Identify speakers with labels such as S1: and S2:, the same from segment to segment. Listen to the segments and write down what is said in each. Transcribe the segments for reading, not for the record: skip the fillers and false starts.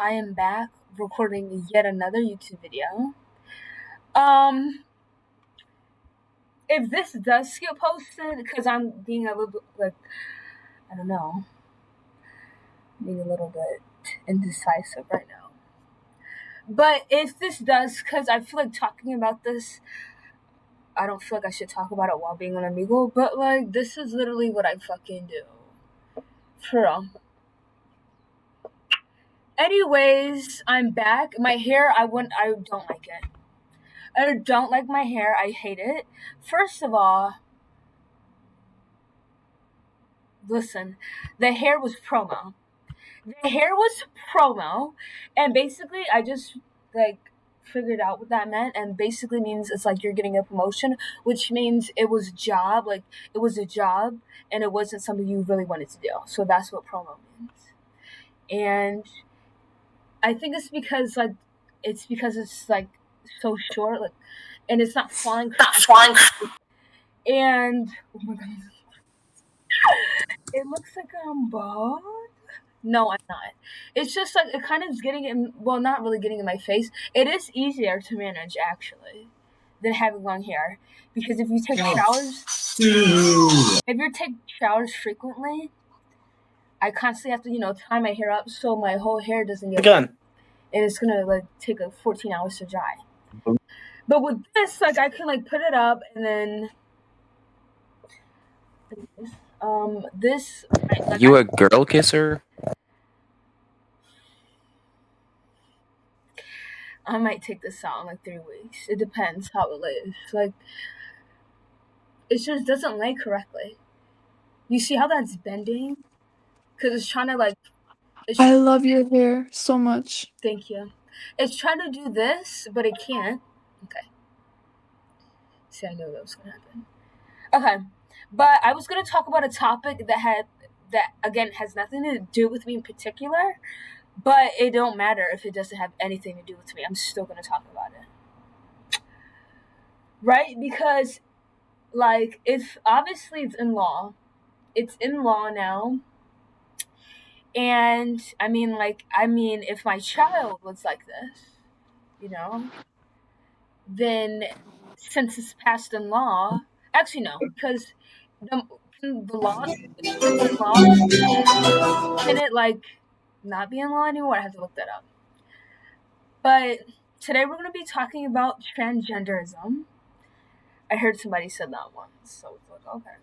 S1: I am back recording yet another YouTube video. Um, if this does get posted, because I'm being a little bit, I don't know, being a little bit indecisive right now. But if this does, because I feel like talking about this, I don't feel like I should talk about it while being on Amigo, but this is literally what I fucking do. For real. Anyways, I'm back. My hair, I don't like it. I don't like my hair. I hate it. First of all, listen, the hair was promo. The hair was promo, and basically, I just figured out what that meant, and basically means it's like you're getting a promotion, which means it was a job, and it wasn't something you really wanted to do. So that's what promo means. And I think it's because it's so short, and it's not flying. And oh my god, it looks like I'm bald. No, I'm not. It's just it kind of is getting in. Well, not really getting in my face. It is easier to manage actually than having long hair because if you take showers frequently, I constantly have to tie my hair up so my whole hair doesn't get
S2: gun.
S1: And it's gonna take 14 hours to dry. But with this, I can put it up and then this.
S2: You a girl kisser?
S1: I might take this out in 3 weeks. It depends how it lays. It just doesn't lay correctly. You see how that's bending? Because it's trying to
S3: I love your hair so much.
S1: Thank you. It's trying to do this, but it can't. Okay. See, I knew that was going to happen. Okay. But I was going to talk about a topic that again has nothing to do with me in particular, but it don't matter if it doesn't have anything to do with me. I'm still going to talk about it. Right? Because if obviously it's in law. It's in law now. And I mean if my child was like this, then since it's passed in law, actually no, because the law can it not be in law anymore? I have to look that up. But today we're going to be talking about transgenderism. I heard somebody said that once, so it's okay.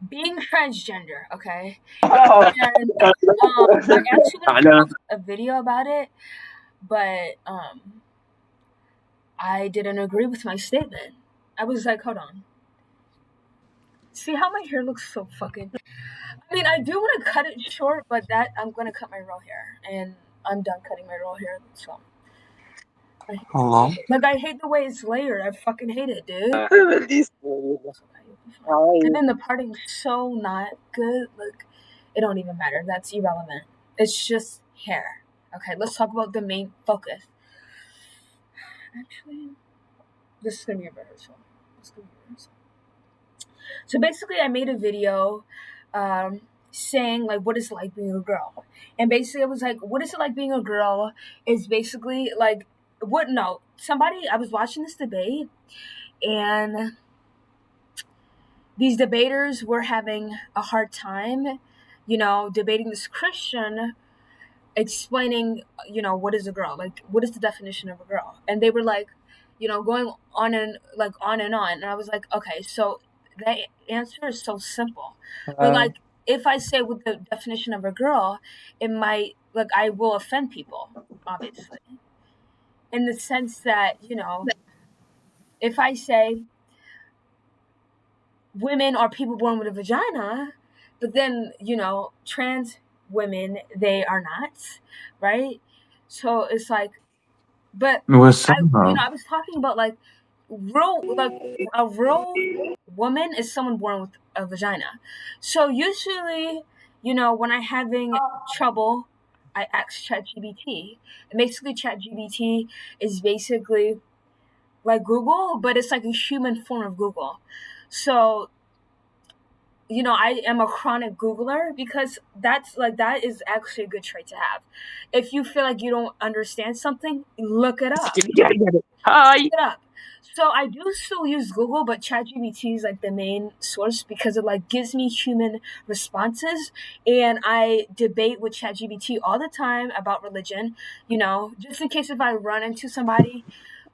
S1: Being transgender, okay? And, I actually gonna make a video about it, but I didn't agree with my statement. I was like, hold on. See how my hair looks so fucking... I mean, I do want to cut it short, but I'm going to cut my real hair. And I'm done cutting my real hair, so...
S3: Hello?
S1: I hate the way it's layered. I fucking hate it, dude. And then the parting's so not good. It don't even matter. That's irrelevant. It's just hair. Okay, let's talk about the main focus. Actually, this is going to be a rehearsal. So basically, I made a video saying, what is it like being a girl? And basically, I was like, what is it like being a girl is basically, I was watching this debate, and these debaters were having a hard time, debating this Christian, explaining, what is a girl? What is the definition of a girl? And they were going on and on and on. And I was like, okay, so the answer is so simple. But if I say what the definition of a girl, it might, I will offend people, obviously. In the sense that, if I say women are people born with a vagina, but then, trans women, they are not, right? So it's but I was talking about a real woman is someone born with a vagina. So usually, when I'm having trouble, I ask ChatGPT. And basically, ChatGPT is basically like Google, but it's like a human form of Google. So I am a chronic Googler because that is actually a good trait to have. If you feel like you don't understand something, look it up.
S2: Hi.
S1: Look it up. So I do still use Google, but ChatGPT is like the main source because it like gives me human responses, and I debate with ChatGPT all the time about religion. Just in case if I run into somebody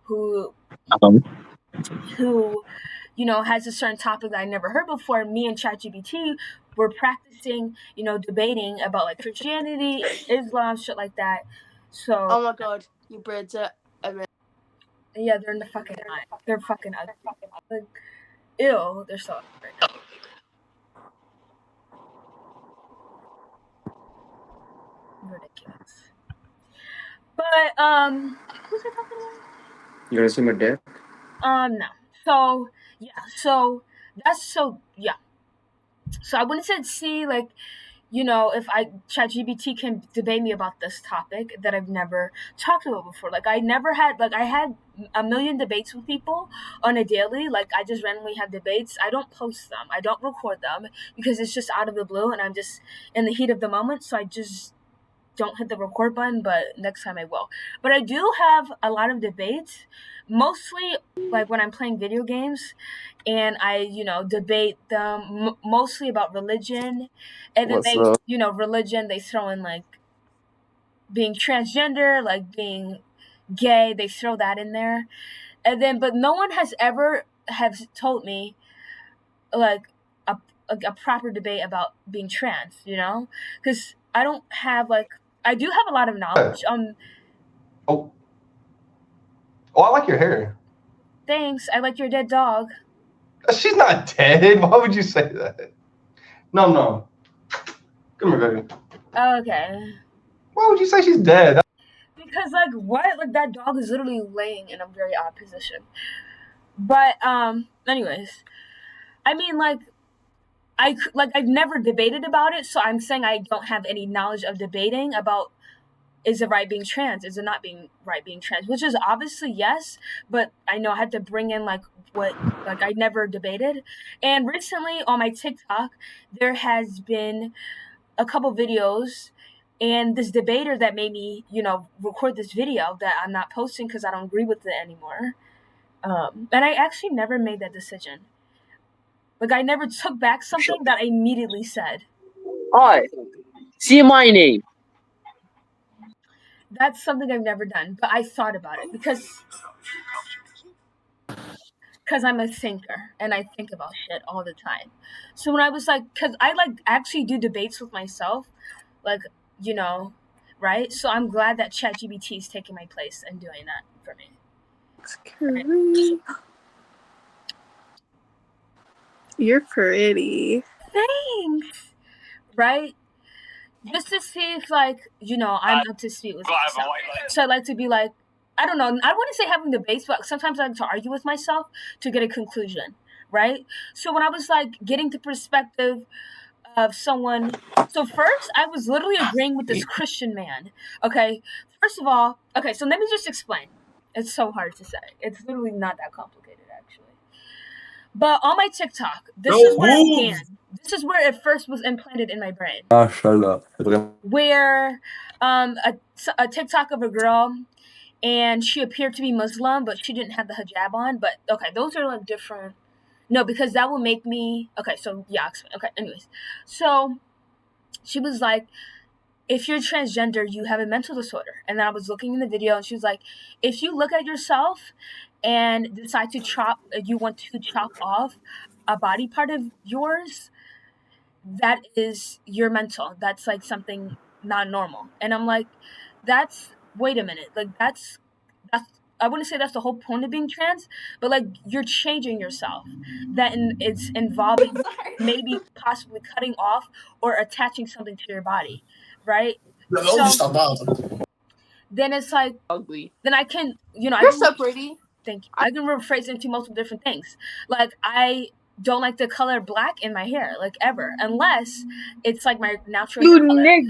S1: who
S2: Um,
S1: who has a certain topic that I never heard before. Me and ChatGPT were practicing, debating about like Christianity, Islam, shit like that. So
S4: Oh my god, your braids are amazing.
S1: yeah, they're in the fucking eye. They're fucking ugly. Like, ew, they're so ugly right now. Ridiculous. But who's I talking about?
S2: you gonna see my dick?
S1: No. So yeah, so that's so yeah. So I wanted to see like if ChatGPT can debate me about this topic that I've never talked about before. Like I had a million debates with people on a daily. Like I just randomly have debates. I don't post them. I don't record them because it's just out of the blue and I'm just in the heat of the moment. So I just don't hit the record button, but next time I will. But I do have a lot of debates, mostly like when I'm playing video games, and I, debate them mostly about religion, and then
S2: What's
S1: they,
S2: up?
S1: religion they throw in like being transgender, like being gay, they throw that in there, and then but no one has ever have told me like a proper debate about being trans, because I don't have like I do have a lot of knowledge.
S5: Oh, I like your hair.
S1: Thanks. I like your dead dog.
S5: She's not dead. Why would you say that? No. Come here, baby.
S1: Okay.
S5: Why would you say she's dead?
S1: Because like what? Like that dog is literally laying in a very odd position. But anyways, I mean like I've never debated about it, so I'm saying I don't have any knowledge of debating about is it right being trans? Is it not being right being trans? Which is obviously yes, but I know I had to bring in like what like I never debated. And recently on my TikTok, there has been a couple videos and this debater that made me, record this video that I'm not posting because I don't agree with it anymore. And I actually never made that decision. Like I never took back something that I immediately said.
S6: Hi, see my name.
S1: That's something I've never done, but I thought about it because I'm a thinker and I think about shit all the time. So when I was like, because I like actually do debates with myself, like, right? So I'm glad that ChatGPT is taking my place and doing that for me.
S3: Curly. You're pretty.
S1: Thanks. Right? Just to see if, like, I'm up to speed with myself. So I like to be like, I don't know. I wouldn't say having debates, but sometimes I like to argue with myself to get a conclusion, right? So when I was like getting the perspective of someone, so first I was literally agreeing with this Christian man. Okay, first of all, okay, so let me just explain. It's so hard to say. It's literally not that complicated, actually. But on my TikTok, this is where it began. This is where it first was implanted in my brain. Where a TikTok of a girl, and she appeared to be Muslim, but she didn't have the hijab on. But okay, those are like different. No, because that will make me okay. So yeah, okay. Anyways, so she was like, if you're transgender, you have a mental disorder. And then I was looking in the video, and she was like, if you look at yourself and decide to you want to chop off a body part of yours, that is your mental. That's like something not normal. And I'm like, wait a minute. Like that's I wouldn't say that's the whole point of being trans, but like you're changing yourself. It's involving maybe possibly cutting off or attaching something to your body, right? So then it's like
S4: Ugly.
S1: then I can
S4: You're so pretty.
S1: Thank you. I can rephrase into multiple different things. Like I don't like the color black in my hair, like ever, unless it's like my natural hair color.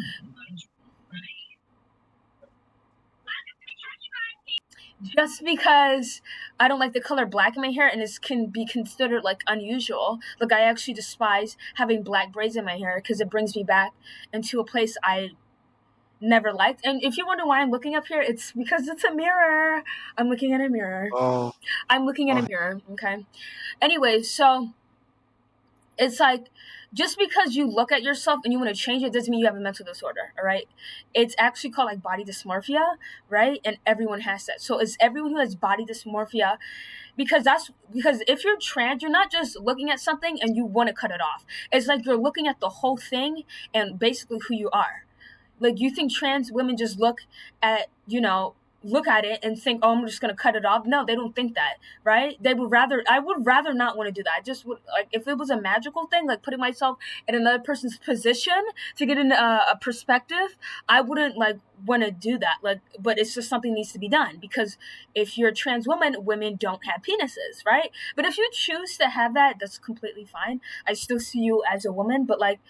S1: just because I don't like the color black in my hair and it can be considered like unusual. Like I actually despise having black braids in my hair because it brings me back into a place I never liked. And if you wonder why I'm looking up here, it's because it's a mirror. I'm looking at a mirror.
S7: Oh.
S1: I'm looking at a mirror. Okay. Anyway, so it's like just because you look at yourself and you want to change it doesn't mean you have a mental disorder. All right. It's actually called like body dysmorphia, right? And everyone has that. So it's everyone who has body dysmorphia because if you're trans, you're not just looking at something and you want to cut it off. It's like you're looking at the whole thing and basically who you are. Like you think trans women just look at it and think, oh, I'm just gonna cut it off. No, they don't think that, right? I would rather not want to do that. I just would, like, if it was a magical thing, like putting myself in another person's position to get a perspective, I wouldn't like want to do that. Like, but it's just something needs to be done because if you're a trans woman, women don't have penises, right? But if you choose to have that, that's completely fine. I still see you as a woman, but like,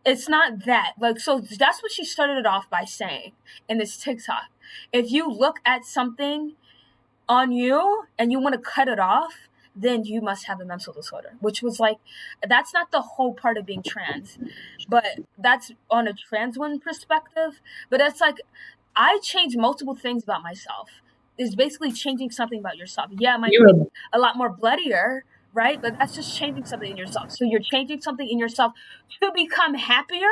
S1: it's not that. Like, so that's what she started it off by saying in this TikTok. If you look at something on you and you want to cut it off, then you must have a mental disorder, which was like, that's not the whole part of being trans, but that's on a trans woman perspective. But that's like, I changed multiple things about myself. It's basically changing something about yourself. Yeah, it might be a lot more bloodier, right? But that's just changing something in yourself. So you're changing something in yourself to become happier.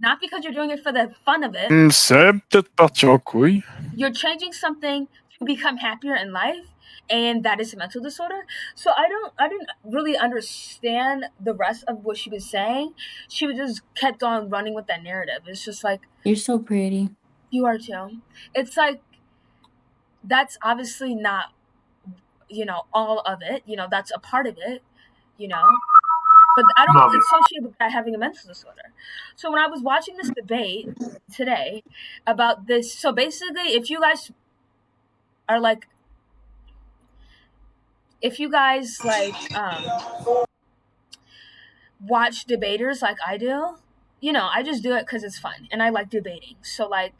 S1: Not because you're doing it for the fun of it.
S7: C'est peut-être parti en couille.
S1: You're changing something to become happier in life, and that is a mental disorder. So I didn't really understand the rest of what she was saying. She just kept on running with that narrative. It's just like,
S8: you're so pretty.
S1: You are too. It's like, that's obviously not, all of it. That's a part of it, But I don't associate with that having a mental disorder. So when I was watching this debate today about this, so basically, if you guys watch debaters like I do, I just do it because it's fun and I like debating. So like,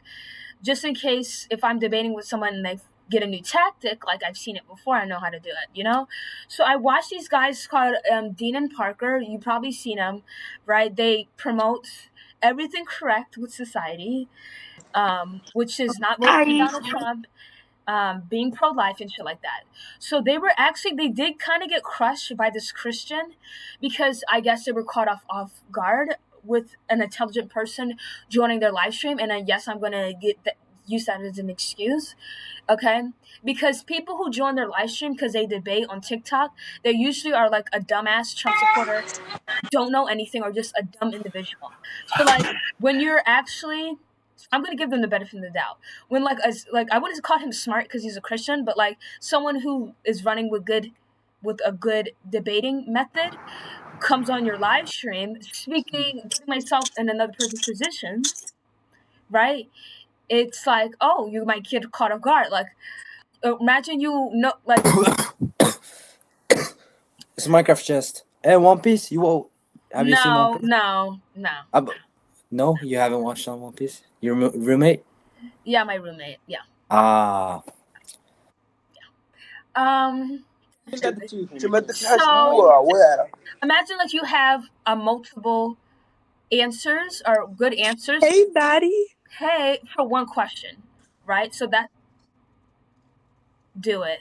S1: just in case if I'm debating with someone and they get a new tactic, like I've seen it before, I know how to do it, So I watch these guys called Dean and Parker. You probably seen them, right? They promote everything correct with society, which is not voting for Donald Trump, being pro-life and shit like that. So they did kind of get crushed by this Christian because I guess they were caught off guard with an intelligent person joining their live stream. And yes, I'm going to use that as an excuse. Okay, because people who join their live stream because they debate on TikTok, they usually are like a dumbass Trump supporter, don't know anything, or just a dumb individual. So like when you're actually, I'm gonna give them the benefit of the doubt. When I wouldn't call him smart because he's a Christian, but like someone who is running with a good debating method comes on your live stream putting myself in another person's position, right? It's like, oh, you might get caught off guard. Like, imagine
S9: It's Minecraft chest. Hey, One Piece. Have you seen One Piece?
S1: No.
S9: No, you haven't watched on One Piece. Your roommate?
S1: Yeah, my roommate. Yeah.
S9: Ah.
S1: So imagine like you have multiple answers or good answers.
S3: Hey, Daddy.
S1: Hey, for one question, right? So do it.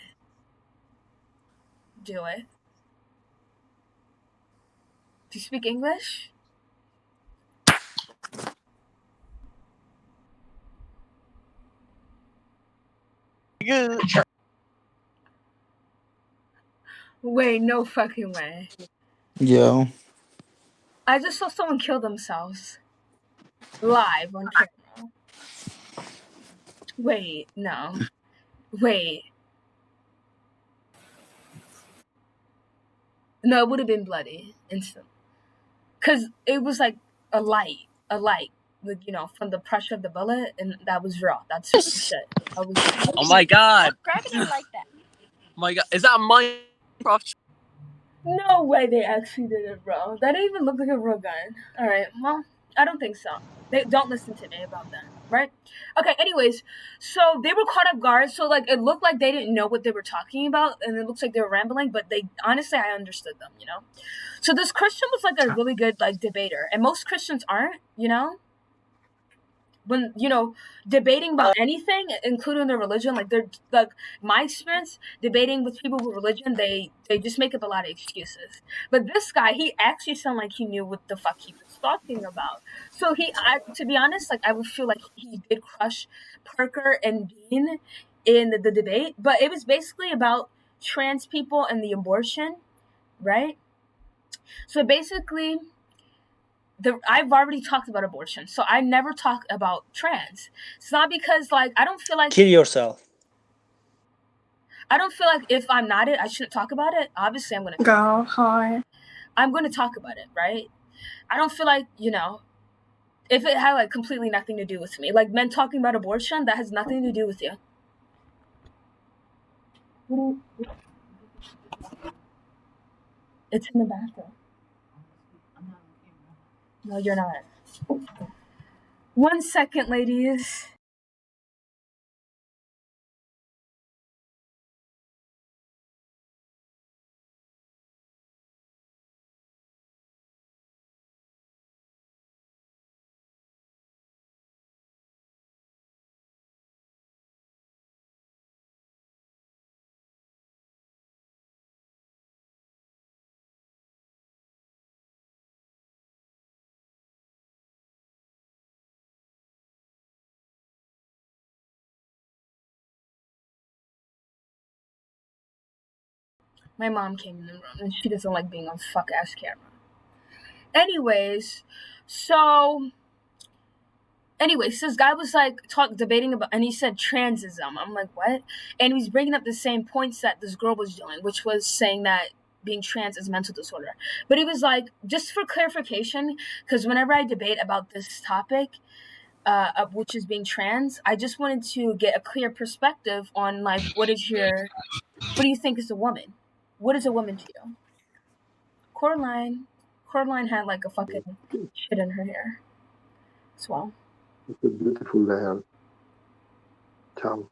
S1: Do you speak English? Wait, no fucking way.
S9: Yo.
S1: I just saw someone kill themselves. Live on camera. Wait, no. Wait. No, it would have been bloody instant. Because it was like a light, with, from the pressure of the bullet, and that was raw. That's shit.
S6: Oh my god.
S4: Grabbing it like that.
S6: Oh my god. Is that Minecraft?
S1: No way they actually did it, bro. That didn't even look like a real gun. Alright, well, I don't think so. Don't listen to me about that. right? Okay, anyways, so they were caught off guard. So like it looked like they didn't know what they were talking about, and it looks like they were rambling, but they honestly I understood them, you know. So this Christian was like a really good like debater, and most Christians aren't, you know. When debating about anything, including their religion, like they're like my experience debating with people with religion, they just make up a lot of excuses. But this guy, he actually sounded like he knew what the fuck he was talking about. So to be honest, like I would feel like he did crush Parker and Dean in the debate, but it was basically about trans people and the abortion, right? So basically I've already talked about abortion, so I never talk about trans. It's not because like I don't feel like
S9: Kill yourself.
S1: if I'm not it, I shouldn't talk about it. Obviously, I'm gonna
S3: Go hard.
S1: I'm gonna talk about it, right? I don't feel like if it had like completely nothing to do with me, like men talking about abortion, that has nothing to do with you. It's in the bathroom. No, you're not. 1 second, ladies. My mom came in the room, and she doesn't like being on fuck-ass camera. Anyways, this guy was like debating about, and he said transism. I'm like, what? And he was bringing up the same points that this girl was doing, which was saying that being trans is a mental disorder. But he was like, just for clarification, because whenever I debate about this topic, which is being trans, I just wanted to get a clear perspective on like, what do you think is a woman? What is a woman to you? Coraline had like a fucking shit in her hair as well.
S2: It's a beautiful hair. Ciao.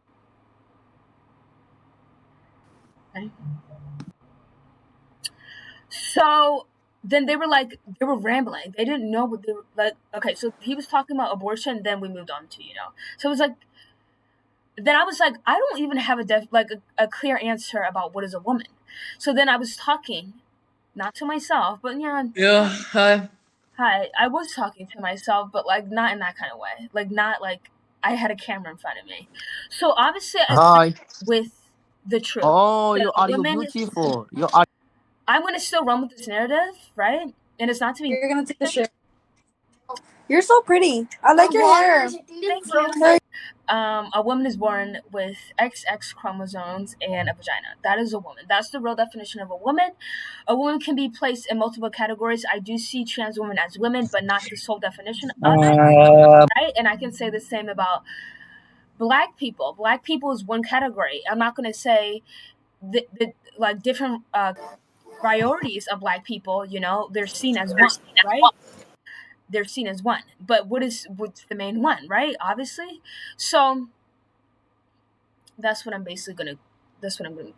S1: Okay. So then they were rambling. They didn't know what they were like. Okay, so he was talking about abortion. Then we moved on to So it was like. Then I was like, I don't even have a clear answer about what is a woman. So then I was talking, not to myself, but
S6: Yeah, hi.
S1: Hi. I was talking to myself, but like not in that kind of way. Like not like I had a camera in front of me. So obviously I
S8: Hi.
S1: with the truth.
S8: Oh,
S1: that
S8: you are you
S1: women-
S8: beautiful. You are.
S1: I'm gonna still run with this narrative, right? And it's not to be.
S4: You're gonna take the shit. You're so pretty. I like your hair.
S1: Thank you. A woman is born with XX chromosomes and a vagina. That is a woman. That's the real definition of a woman. A woman can be placed in multiple categories. I do see trans women as women, but not the sole definition of it, right? And I can say the same about Black people. Black people is one category. I'm not going to say the like different priorities of Black people. They're seen as one, right? They're seen as one, but what's the main one, right? Obviously. So that's what I'm basically gonna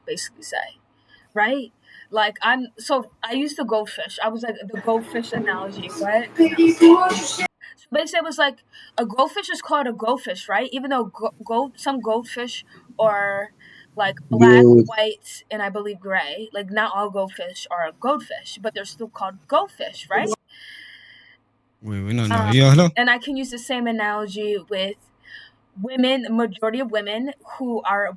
S1: basically say, right? Like I used the goldfish. I was like the goldfish analogy, right? So basically it was like a goldfish is called a goldfish, right? Even though some goldfish are like black, white, and I believe gray. Like not all goldfish are goldfish, but they're still called goldfish, right? And I can use the same analogy with women. The majority of women who are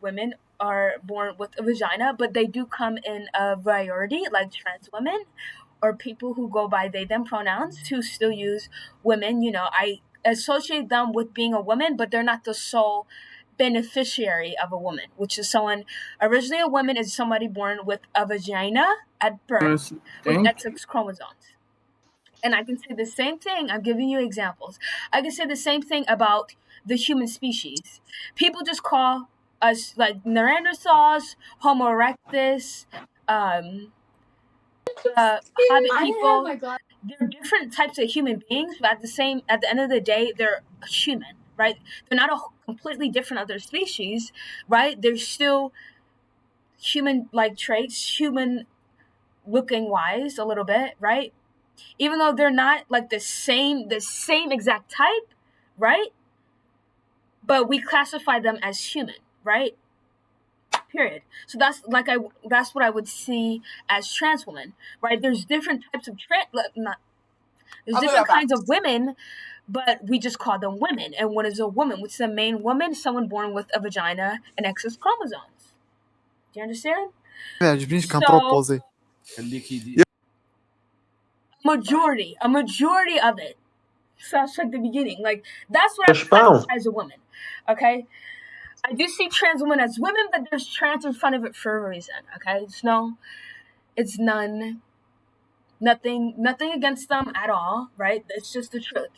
S1: women are born with a vagina, but they do come in a variety, like trans women or people who go by they them pronouns who still use women. I associate them with being a woman, but they're not the sole beneficiary of a woman, which is someone originally a woman is somebody born with a vagina at birth with XX chromosomes. And I can say the same thing. I'm giving you examples. I can say the same thing about the human species. People just call us like Neanderthals, Homo erectus, Hobbit people. They're different types of human beings, but at the end of the day, they're human, right? They're not a completely different other species, right? They're still human-like traits, human-looking wise a little bit, right? Even though they're not like the same exact type, right? But we classify them as human, right? Period. So that's what I would see as trans women, right? There's different types of there's different kinds of women, but we just call them women. And what is a woman? What's the main woman? Someone born with a vagina and excess chromosomes. Do you understand?
S8: يعجبنيش كان
S1: So-
S8: بروبوزي.
S1: A majority of it. So that's like the beginning. Like that's what I
S2: Push bow.
S1: classify as a woman. Okay? I do see trans women as women, but there's trans in front of it for a reason. Okay? It's nothing against them at all, right? It's just the truth.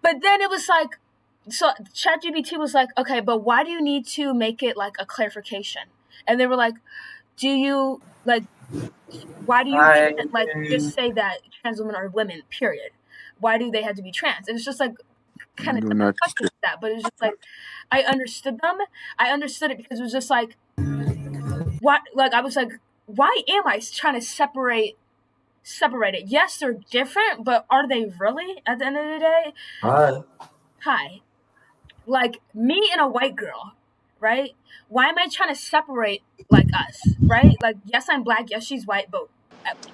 S1: But then it was like, so ChatGPT was like, okay, but why do you need to make it like a clarification? And they were like, why do you can't, like just say that trans women are women, period? Why do they have to be trans? And it's just like kind of
S7: Do not
S1: questions that, but it's just like I understood them. I understood it because it was just like what, like I was like, why am I trying to separate it? Yes, they're different, but are they really at the end of the day? Hi. Like me and a white girl, right? Why am I trying to separate like us, right? Like yes, I'm black, yes, she's white, but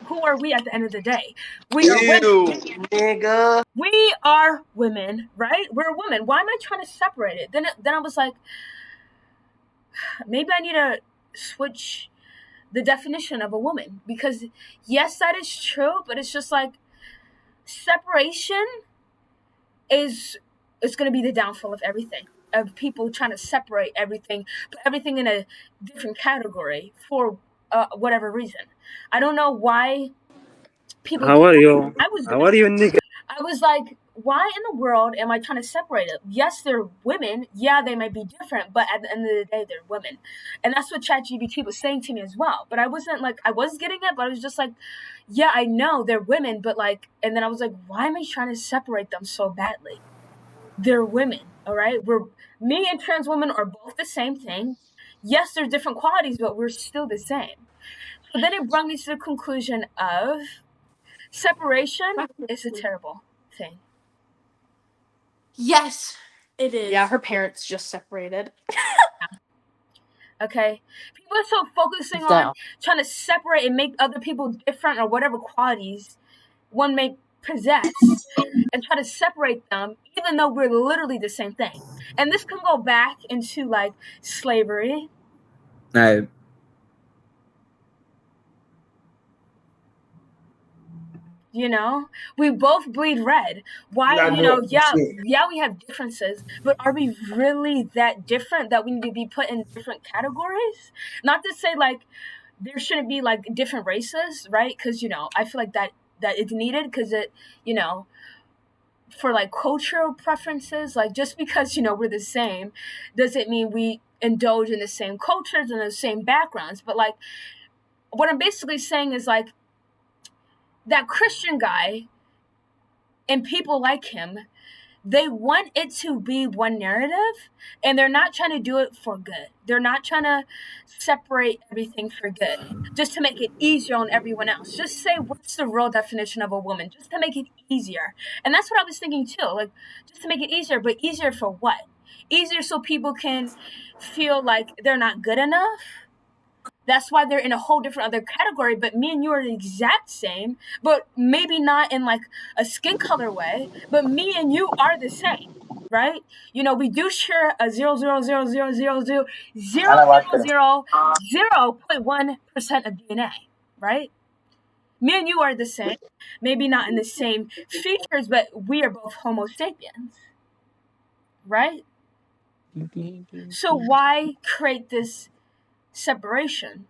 S1: who are we at the end of the day? We are women.
S5: Nigga.
S1: We are women, right? We're women. Why am I trying to separate it? Then I was like, maybe I need to switch the definition of a woman, because yes, that is true, but it's just like separation is going to be the downfall of everything, of people trying to separate everything, put everything in a different category for whatever reason. I don't know why people.
S9: How are you?
S1: How
S9: are you, nigga?
S1: I was like, why in the world am I trying to separate it? Yes, they're women. Yeah, they might be different, but at the end of the day, they're women. And that's what ChatGPT was saying to me as well. But I wasn't like, I was getting it, but I was just like, yeah, I know they're women, but like, and then I was like, why am I trying to separate them so badly? They're women, all right? Me and trans women are both the same thing. Yes, there's different qualities, but we're still the same. So then it brought me to the conclusion of separation is a terrible thing.
S10: Yes, it is.
S4: Yeah, her parents just separated.
S1: Okay? People are so focusing on trying to separate and make other people different or whatever qualities one may possess and try to separate them, even though we're literally the same thing. And this can go back into like slavery.
S9: No.
S1: You know, we both bleed red. Why,
S5: Yeah,
S1: you know,
S5: no,
S1: yeah, we have differences, but are we really that different that we need to be put in different categories? Not to say like there shouldn't be like different races, right? Because, you know, I feel like that it's needed because it, you know, for like cultural preferences, like just because, you know, we're the same doesn't mean we indulge in the same cultures and the same backgrounds. But like what I'm basically saying is like that Christian guy and people like him, they want it to be one narrative, and they're not trying to do it for good. They're not trying to separate everything for good, just to make it easier on everyone else. Just say what's the real definition of a woman, just to make it easier. And that's what I was thinking too, like just to make it easier, but easier for what? Easier so people can feel like they're not good enough. That's why they're in a whole different other category, but me and you are the exact same, but maybe not in like a skin color way, but me and you are the same, right? You know, we do share a 0.1% of DNA, right? Me and you are the same, maybe not in the same features, but we are both Homo sapiens, right? So why create this separation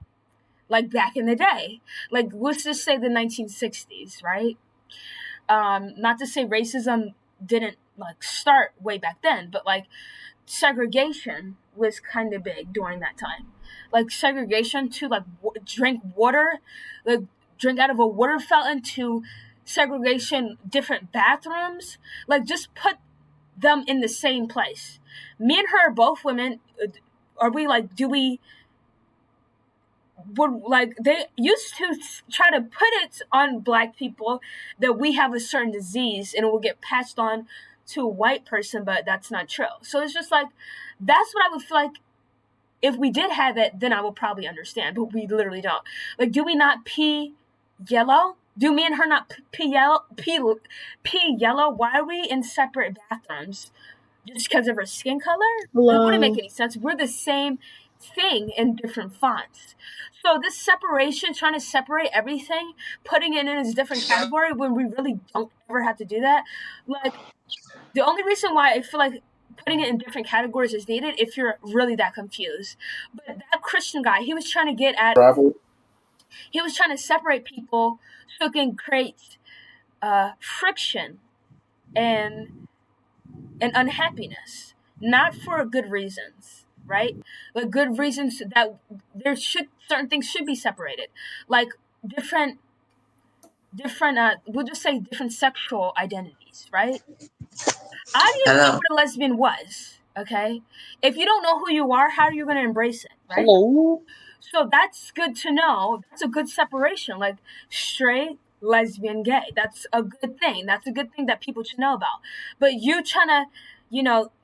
S1: like back in the day? Like let's just say the 1960s, right? Not to say racism didn't like start way back then, but like segregation was kind of big during that time. Like segregation to like drink water, like drink out of a water fountain, to segregation different bathrooms. Like just put them in the same place. Me and her are both women. Are we like? Do we? Would like they used to try to put it on black people that we have a certain disease and it will get passed on to a white person, but that's not true. So it's just like that's what I would feel like if we did have it, then I would probably understand, but we literally don't. Like, do we not pee yellow? Do me and her not pee yellow? Pee yellow? Why are we in separate bathrooms? Just because of her skin color? It wouldn't make any sense. We're the same thing in different fonts. So this separation, trying to separate everything, putting it in a different category when we really don't ever have to do that. Like, the only reason why I feel like putting it in different categories is needed if you're really that confused. But that Christian guy, he was trying to get at, he was trying to separate people so it can create friction and unhappiness, not for good reasons, right? Like good reasons that there should certain things should be separated, like different we'll just say different sexual identities, right? I didn't know what a lesbian was. Okay, if you don't know who you are, how are you going to embrace it, right?
S9: Hello.
S1: So that's good to know. That's a good separation, like straight, lesbian, gay. That's a good thing. That's a good thing that people should know about. But you trying to,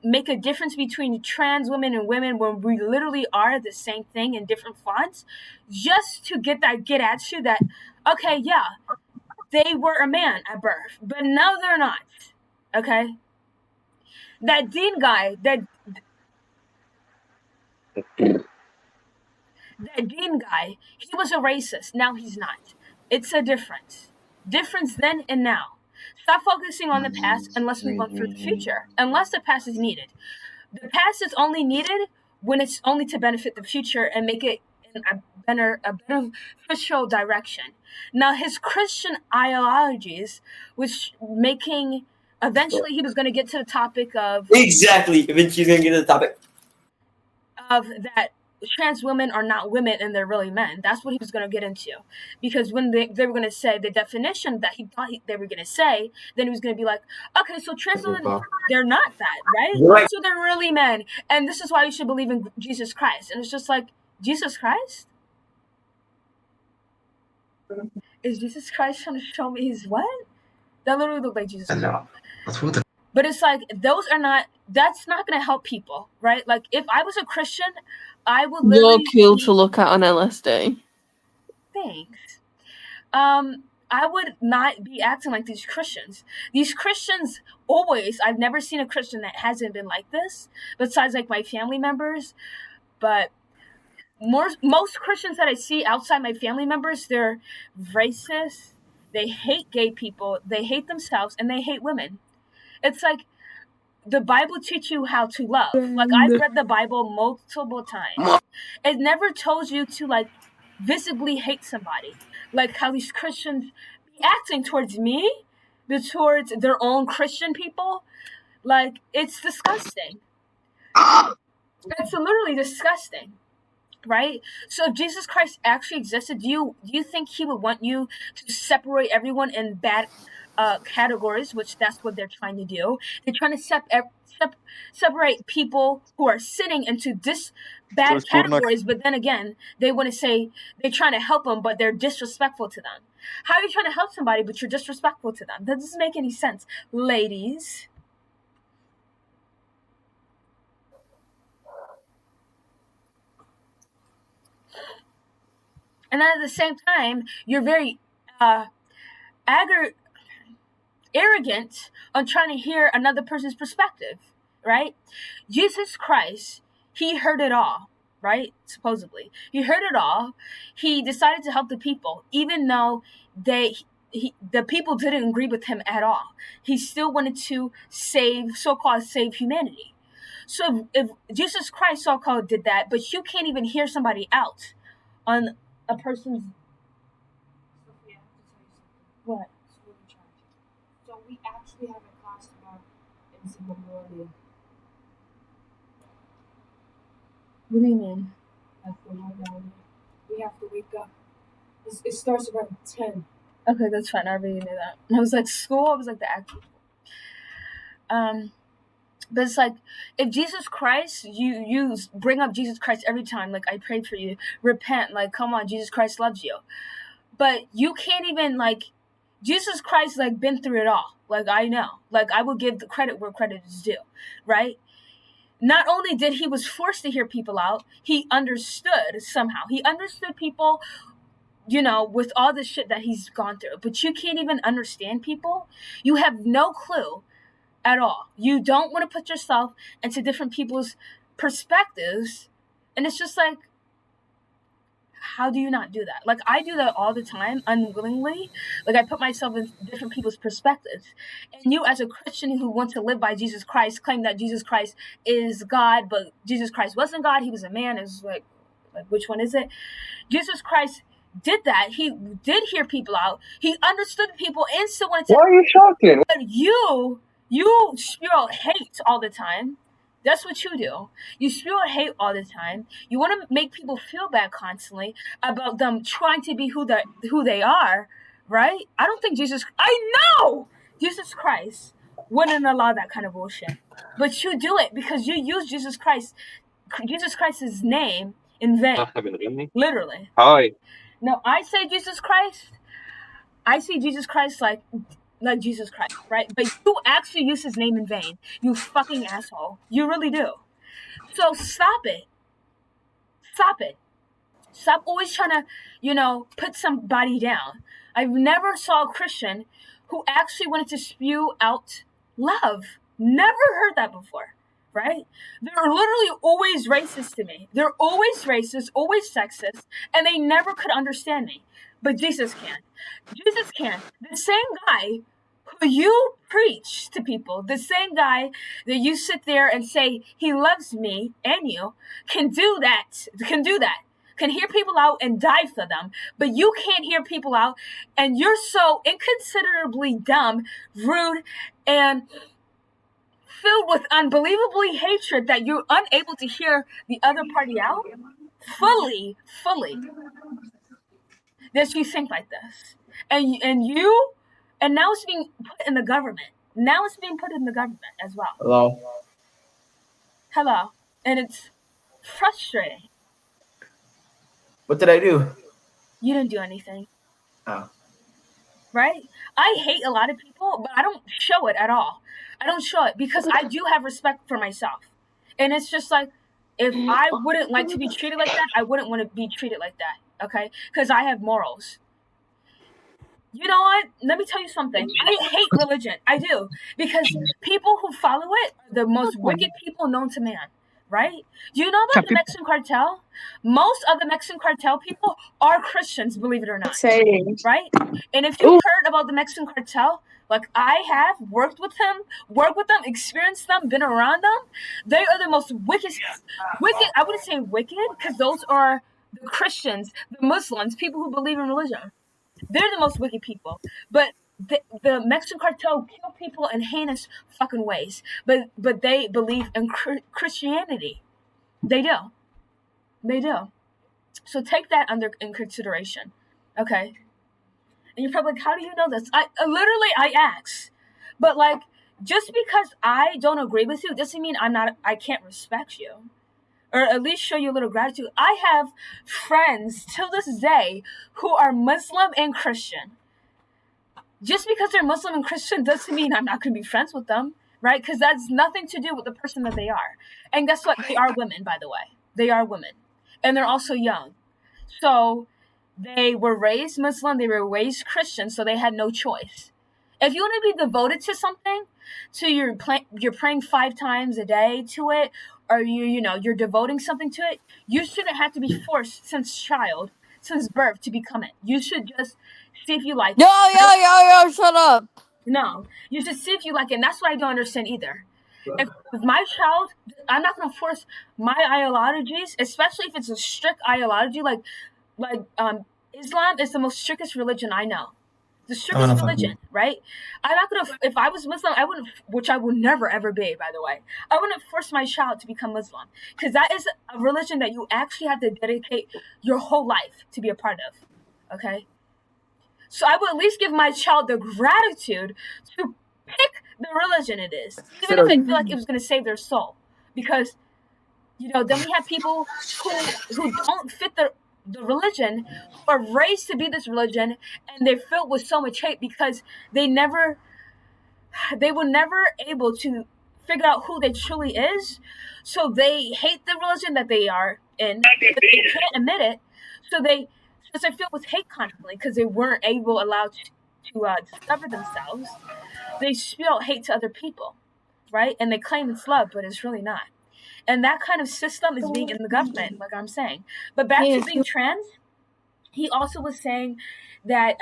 S1: make a difference between trans women and women when we literally are the same thing in different fonts, just to get at you that, okay, yeah, they were a man at birth, but now they're not. Okay? That Dean guy, that Dean guy, he was a racist. Now he's not. It's a difference. Difference then and now. Stop focusing on the past and let's move on for the future. Unless the past is needed. The past is only needed when it's only to benefit the future and make it in a beneficial direction. Now his Christian ideologies was making, eventually he was going to get to the topic of
S9: Exactly. Eventually, you're gonna get to the topic.
S1: of that trans women are not women and they're really men. That's what he was going to get into. Because when they were going to say the definition that he thought they were going to say, then he was going to be like, okay, so trans women, they're not that, right?
S9: Right.
S1: So they're really men. And this is why you should believe in Jesus Christ. And it's just like, Jesus Christ? Is Jesus Christ trying to show me he's what? That literally looked like Jesus Christ. But it's like, that's not going to help people, right? Like, if I was a Christian, I would
S3: You're
S1: literally
S3: cool to look at on LSD.
S1: Thanks. I would not be acting like these Christians. These Christians always, I've never seen a Christian that hasn't been like this, besides like my family members. But most Christians that I see outside my family members, they're racist, they hate gay people, they hate themselves, and they hate women. It's like the Bible teaches you how to love. Like, I've read the Bible multiple times. It never tells you to, like, visibly hate somebody. Like how these Christians be acting towards me, but towards their own Christian people. Like, it's disgusting. It's literally disgusting. Right? So if Jesus Christ actually existed, do you think he would want you to separate everyone in bad categories, which that's what they're trying to do? They're trying to separate people who are sinning into bad categories, but then again, they want to say they're trying to help them, but they're disrespectful to them. How are you trying to help somebody, but you're disrespectful to them? That doesn't make any sense, ladies. And then at the same time, you're very arrogant on trying to hear another person's perspective, right? Jesus Christ, he heard it all, right? Supposedly. He heard it all. He decided to help the people, even though the people didn't agree with him at all. He still wanted to so-called save humanity. So if Jesus Christ so-called did that, but you can't even hear somebody out on a person's... What? So we actually have a class about inseparability. What do you mean? We have to wake up. It starts around 10. Okay, that's fine. I already knew that. I was like, school? I was like, the actual school. But it's like, if Jesus Christ, you bring up Jesus Christ every time, like, I prayed for you, repent, like, come on, Jesus Christ loves you. But you can't even, like, Jesus Christ, like, been through it all. Like, I know. Like, I will give the credit where credit is due, right? Not only did he was forced to hear people out, he understood somehow. He understood people, you know, with all the shit that he's gone through. But you can't even understand people. You have no clue at all. You don't want to put yourself into different people's perspectives. And it's just like, how do you not do that? Like, I do that all the time, unwillingly. Like, I put myself in different people's perspectives. And you, as a Christian who wants to live by Jesus Christ, claim that Jesus Christ is God, but Jesus Christ wasn't God. He was a man. It's like which one is it? Jesus Christ did that. He did hear people out. He understood people and still wanted to.
S2: Why are you shouting?
S1: But you spew out hate all the time. That's what you do. You spew out hate all the time. You want to make people feel bad constantly about them trying to be who they are, right? I don't think I know Jesus Christ wouldn't allow that kind of bullshit. But you do it because you use Jesus Christ's name in vain. Literally.
S8: Hi.
S1: No, I say Jesus Christ. I see Jesus Christ like Jesus Christ, right? But you actually use his name in vain. You fucking asshole. You really do. So stop it. Stop it. Stop always trying to, you know, put somebody down. I've never saw a Christian who actually wanted to spew out love. Never heard that before, right? They're literally always racist to me. They're always racist, always sexist, and they never could understand me. But Jesus can. Jesus can. The same guy who you preach to people, the same guy that you sit there and say he loves me and you, can do that. Can hear people out and die for them. But you can't hear people out, and you're so inconsiderably dumb, rude, and filled with unbelievably hatred that you're unable to hear the other party out fully. That you think like this. And now it's being put in the government. Now it's being put in the government as well. Hello. And it's frustrating.
S9: What did I do?
S1: You didn't do anything.
S9: Oh.
S1: Right? I hate a lot of people, but I don't show it at all. I don't show it because I do have respect for myself. And it's just like, if I wouldn't like to be treated like that, I wouldn't want to be treated like that. Okay? Because I have morals. You know what? Let me tell you something. I hate religion. I do. Because people who follow it are the most wicked people known to man. Right? Do you know about the Mexican cartel? Most of the Mexican cartel people are Christians, believe it or not.
S3: Same.
S1: Right? And if you've heard about the Mexican cartel, like I have, worked with them, experienced them, been around them, they are the most wicked, I wouldn't say wicked, because those are the Christians, the Muslims, people who believe in religion. They're the most wicked people. But the Mexican cartel kill people in heinous fucking ways. But they believe in Christianity. They do. So take that in consideration. Okay? And you're probably like, how do you know this? I ask. But like, just because I don't agree with you doesn't mean I can't respect you. Or at least show you a little gratitude. I have friends till this day who are Muslim and Christian. Just because they're Muslim and Christian doesn't mean I'm not going to be friends with them, right? Because that's nothing to do with the person that they are. And guess what? They are women, by the way. They are women. And they're also young. So they were raised Muslim, they were raised Christian, so they had no choice. If you want to be devoted to something, you're praying 5 times a day to it, or you're devoting something to it, you shouldn't have to be forced since birth to become it. You should just see if you like it.
S4: Yo, shut up.
S1: No, you should see if you like it. And that's what I don't understand either. If my child, I'm not going to force my ideologies, especially if it's a strict ideology, like Islam is the most strictest religion I know. The strictest religion, right? I'm not gonna. If I was Muslim, I wouldn't. Which I will never ever be, by the way. I wouldn't force my child to become Muslim because that is a religion that you actually have to dedicate your whole life to be a part of. Okay. So I would at least give my child the gratitude to pick the religion it is, even if they feel like it was going to save their soul, because then we have people who don't fit the religion, who are raised to be this religion, and they're filled with so much hate because they were never able to figure out who they truly is, so they hate the religion that they are in, but they can't admit it, so they're filled with hate constantly because they weren't allowed to discover themselves. They spew out hate to other people, right? And they claim it's love, but it's really not. And that kind of system is being in the government, like I'm saying. But back to being trans, he also was saying that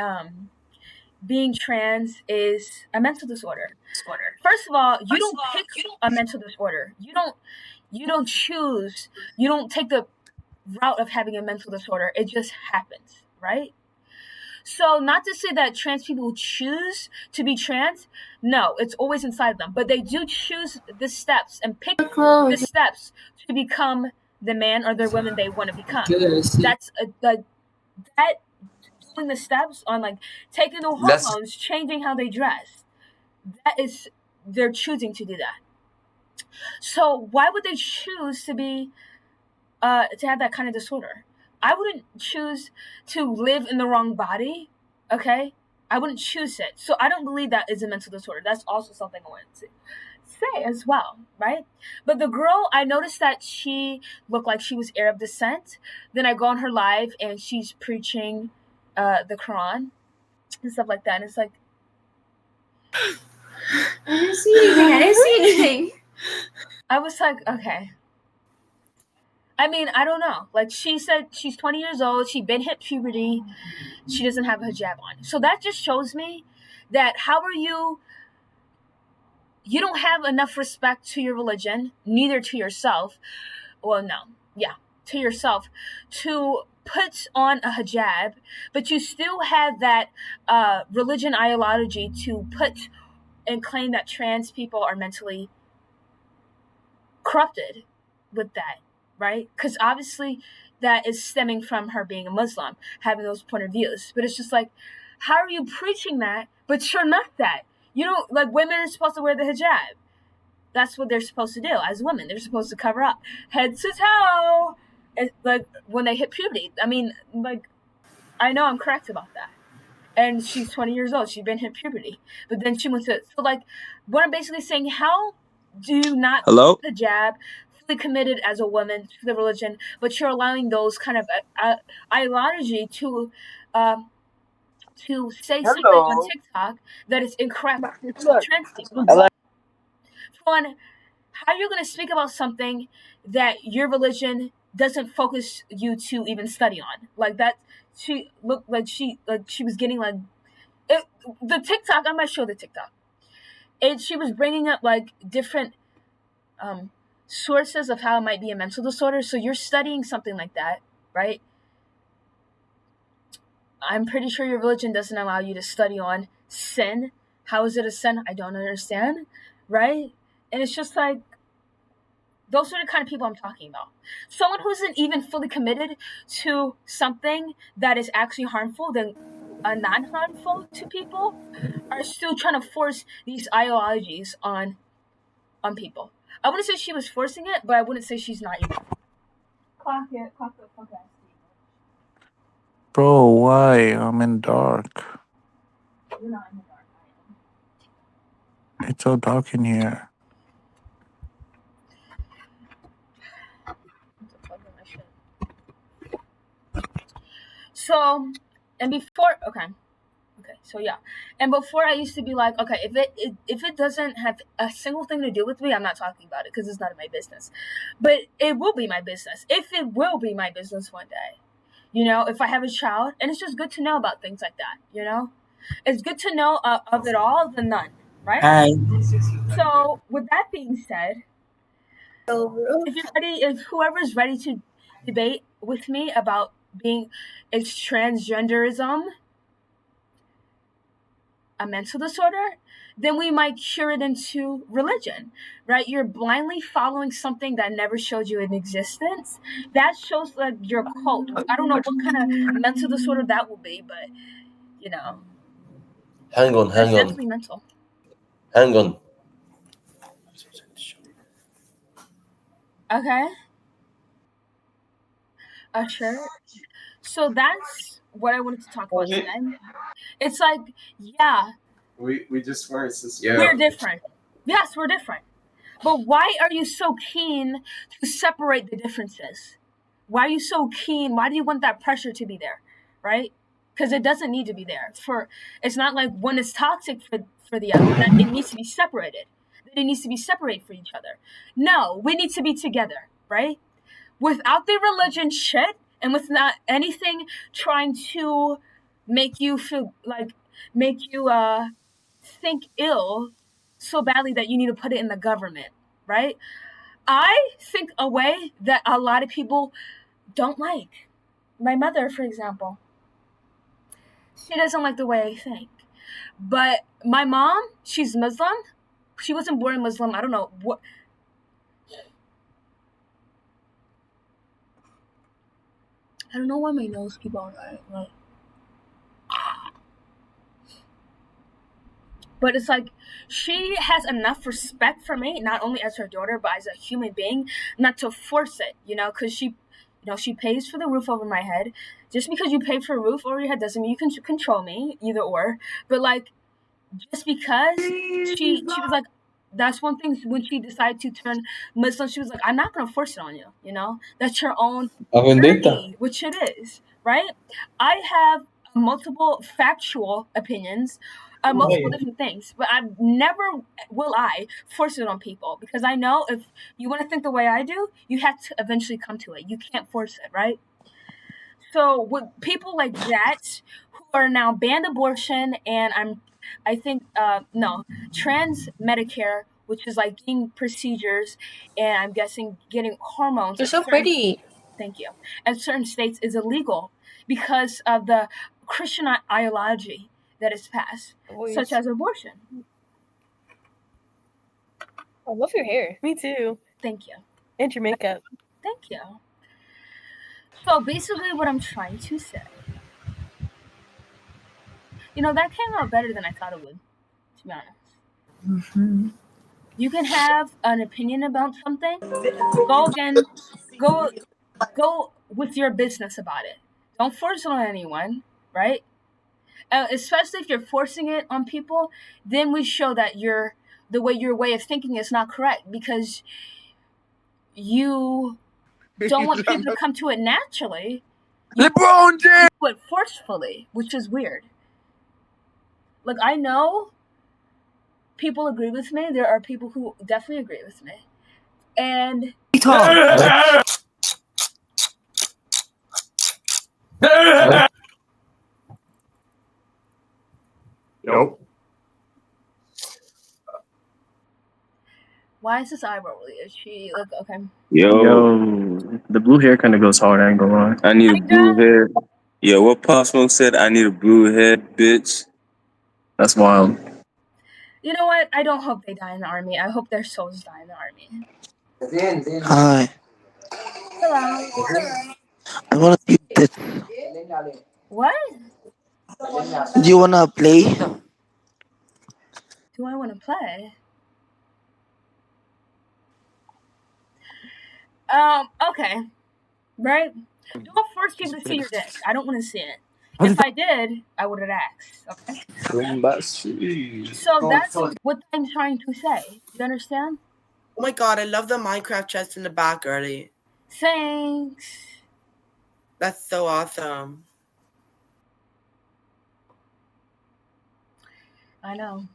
S1: being trans is a mental disorder. First of all, you don't pick a mental disorder. You don't choose. You don't take the route of having a mental disorder. It just happens, right? So not to say that trans people choose to be trans. No, it's always inside them. But they do choose the steps and pick the steps to become the man or the woman they want to become. That's that doing the steps on like taking the hormones, changing how they dress. That is, they're choosing to do that. So why would they choose to be to have that kind of disorder? I wouldn't choose to live in the wrong body, okay? I wouldn't choose it. So I don't believe that is a mental disorder. That's also something I wanted to say as well, right? But the girl, I noticed that she looked like she was Arab descent. Then I go on her live and she's preaching the Quran and stuff like that. And it's like,
S8: I didn't see anything.
S1: I was like, okay. I mean, I don't know. Like, she said she's 20 years old. She's been hit puberty. She doesn't have a hijab on. So that just shows me that how are you don't have enough respect to your religion, neither to yourself. Well, no. Yeah, to yourself, to put on a hijab, but you still have that religion ideology to put and claim that trans people are mentally corrupted with that. Right? Because obviously that is stemming from her being a Muslim, having those point of views. But it's just like, how are you preaching that, but you're not that? You don't, like, women are supposed to wear the hijab. That's what they're supposed to do as women. They're supposed to cover up head to toe. It's like when they hit puberty. I mean, like, I know I'm correct about that. And she's 20 years old. She's been hit puberty. But then she went to, so like, what I'm basically saying, how do you not
S10: Hello?
S1: hijab, committed as a woman to the religion, but you're allowing those kind of ideology to say something on TikTok that is incorrect to trans people. On how you're going to speak about something that your religion doesn't focus you to even study on, like that. She looked like she was getting like the TikTok. I might show the TikTok. She was bringing up like different sources of how it might be a mental disorder. So you're studying something like that, right? I'm pretty sure your religion doesn't allow you to study on sin. How is it a sin? I don't understand, right? And it's just like, those are the kind of people I'm talking about. Someone who isn't even fully committed to something that is actually harmful than non-harmful to people are still trying to force these ideologies on people. I wouldn't say she was forcing it, but I wouldn't say she's not either. Clock the fuck out.
S7: Bro, why? I'm in dark.
S1: You're not in the dark. I am.
S7: It's so dark in here.
S1: So, and before, okay, so yeah, and before I used to be like, okay, if it doesn't have a single thing to do with me, I'm not talking about it because it's none of my business. But it will be my business. If it will be my business one day, if I have a child, and it's just good to know about things like that. It's good to know of it all than none, right?
S9: Hi.
S1: So with that being said, if you're ready, if whoever's ready to debate with me about is transgenderism a mental disorder, then we might cure it into religion, right? You're blindly following something that never showed you in existence. That shows like your cult. I don't know what kind of mental disorder that will be, but
S10: Hang on.
S1: definitely mental.
S10: Hang on.
S1: Okay. A shirt. So that's what I wanted to talk about today. It's like, yeah,
S10: We just weren't
S1: we're different. Yes, we're different. But why are you so keen to separate the differences? Why are you so keen? Why do you want that pressure to be there, right? Because it doesn't need to be there. It's not like one is toxic for the other that it needs to be separated. That it needs to be separated for each other. No, we need to be together, right? Without the religion shit and with not anything trying to make you feel like make you think ill so badly that you need to put it in the government, right? I think a way that a lot of people don't like. My mother, for example, she doesn't like the way I think. But my mom, she's Muslim. She wasn't born Muslim. I don't know what. I don't know why my nose keep on right. But it's like she has enough respect for me, not only as her daughter, but as a human being, not to force it, because she pays for the roof over my head. Just because you pay for a roof over your head doesn't mean you can control me, either or. But like, just because she was like, that's one thing when she decided to turn Muslim, she was like, I'm not going to force it on you, That's your own journey, which it is, right? I have multiple factual opinions, multiple different things, but I never will I force it on people because I know if you want to think the way I do, you have to eventually come to it. You can't force it, right? So with people like that who are now banned abortion and I think trans Medicare, which is like getting procedures and I'm guessing getting hormones.
S4: You're so pretty.
S1: Thank you. In certain states is illegal because of the Christian ideology that is passed, such as abortion.
S4: I love your hair.
S8: Me too.
S1: Thank you.
S8: And your makeup.
S1: Thank you. So basically what I'm trying to say, that came out better than I thought it would, to be honest.
S3: Mm-hmm.
S1: You can have an opinion about something, go with your business about it. Don't force it on anyone, right? Especially if you're forcing it on people, then we show that your way of thinking is not correct because you don't want people to come to it naturally.
S6: LeBron James.
S1: Do it forcefully, which is weird. Like, I know people agree with me. There are people who definitely agree with me. And
S2: Nope.
S1: why is this eyebrow really? Is she like okay?
S11: Yo, the blue hair kind of goes hard. I ain't gonna lie. I need a blue hair. Yo, what Pop Smoke said? I need a blue head, bitch. That's wild.
S1: You know what? I don't hope they die in the army. I hope their souls die in the army.
S12: Hi.
S1: Hello.
S12: I wanna see this.
S1: What?
S12: Do you wanna play?
S1: Do I want to play? Okay. Right? Don't force people to see your dick. I don't want to see it. If I did, I would have asked. Okay? So that's what I'm trying to say. You understand?
S13: Oh my god, I love the Minecraft chest in the back, Early.
S1: Thanks.
S13: That's so awesome.
S1: I know.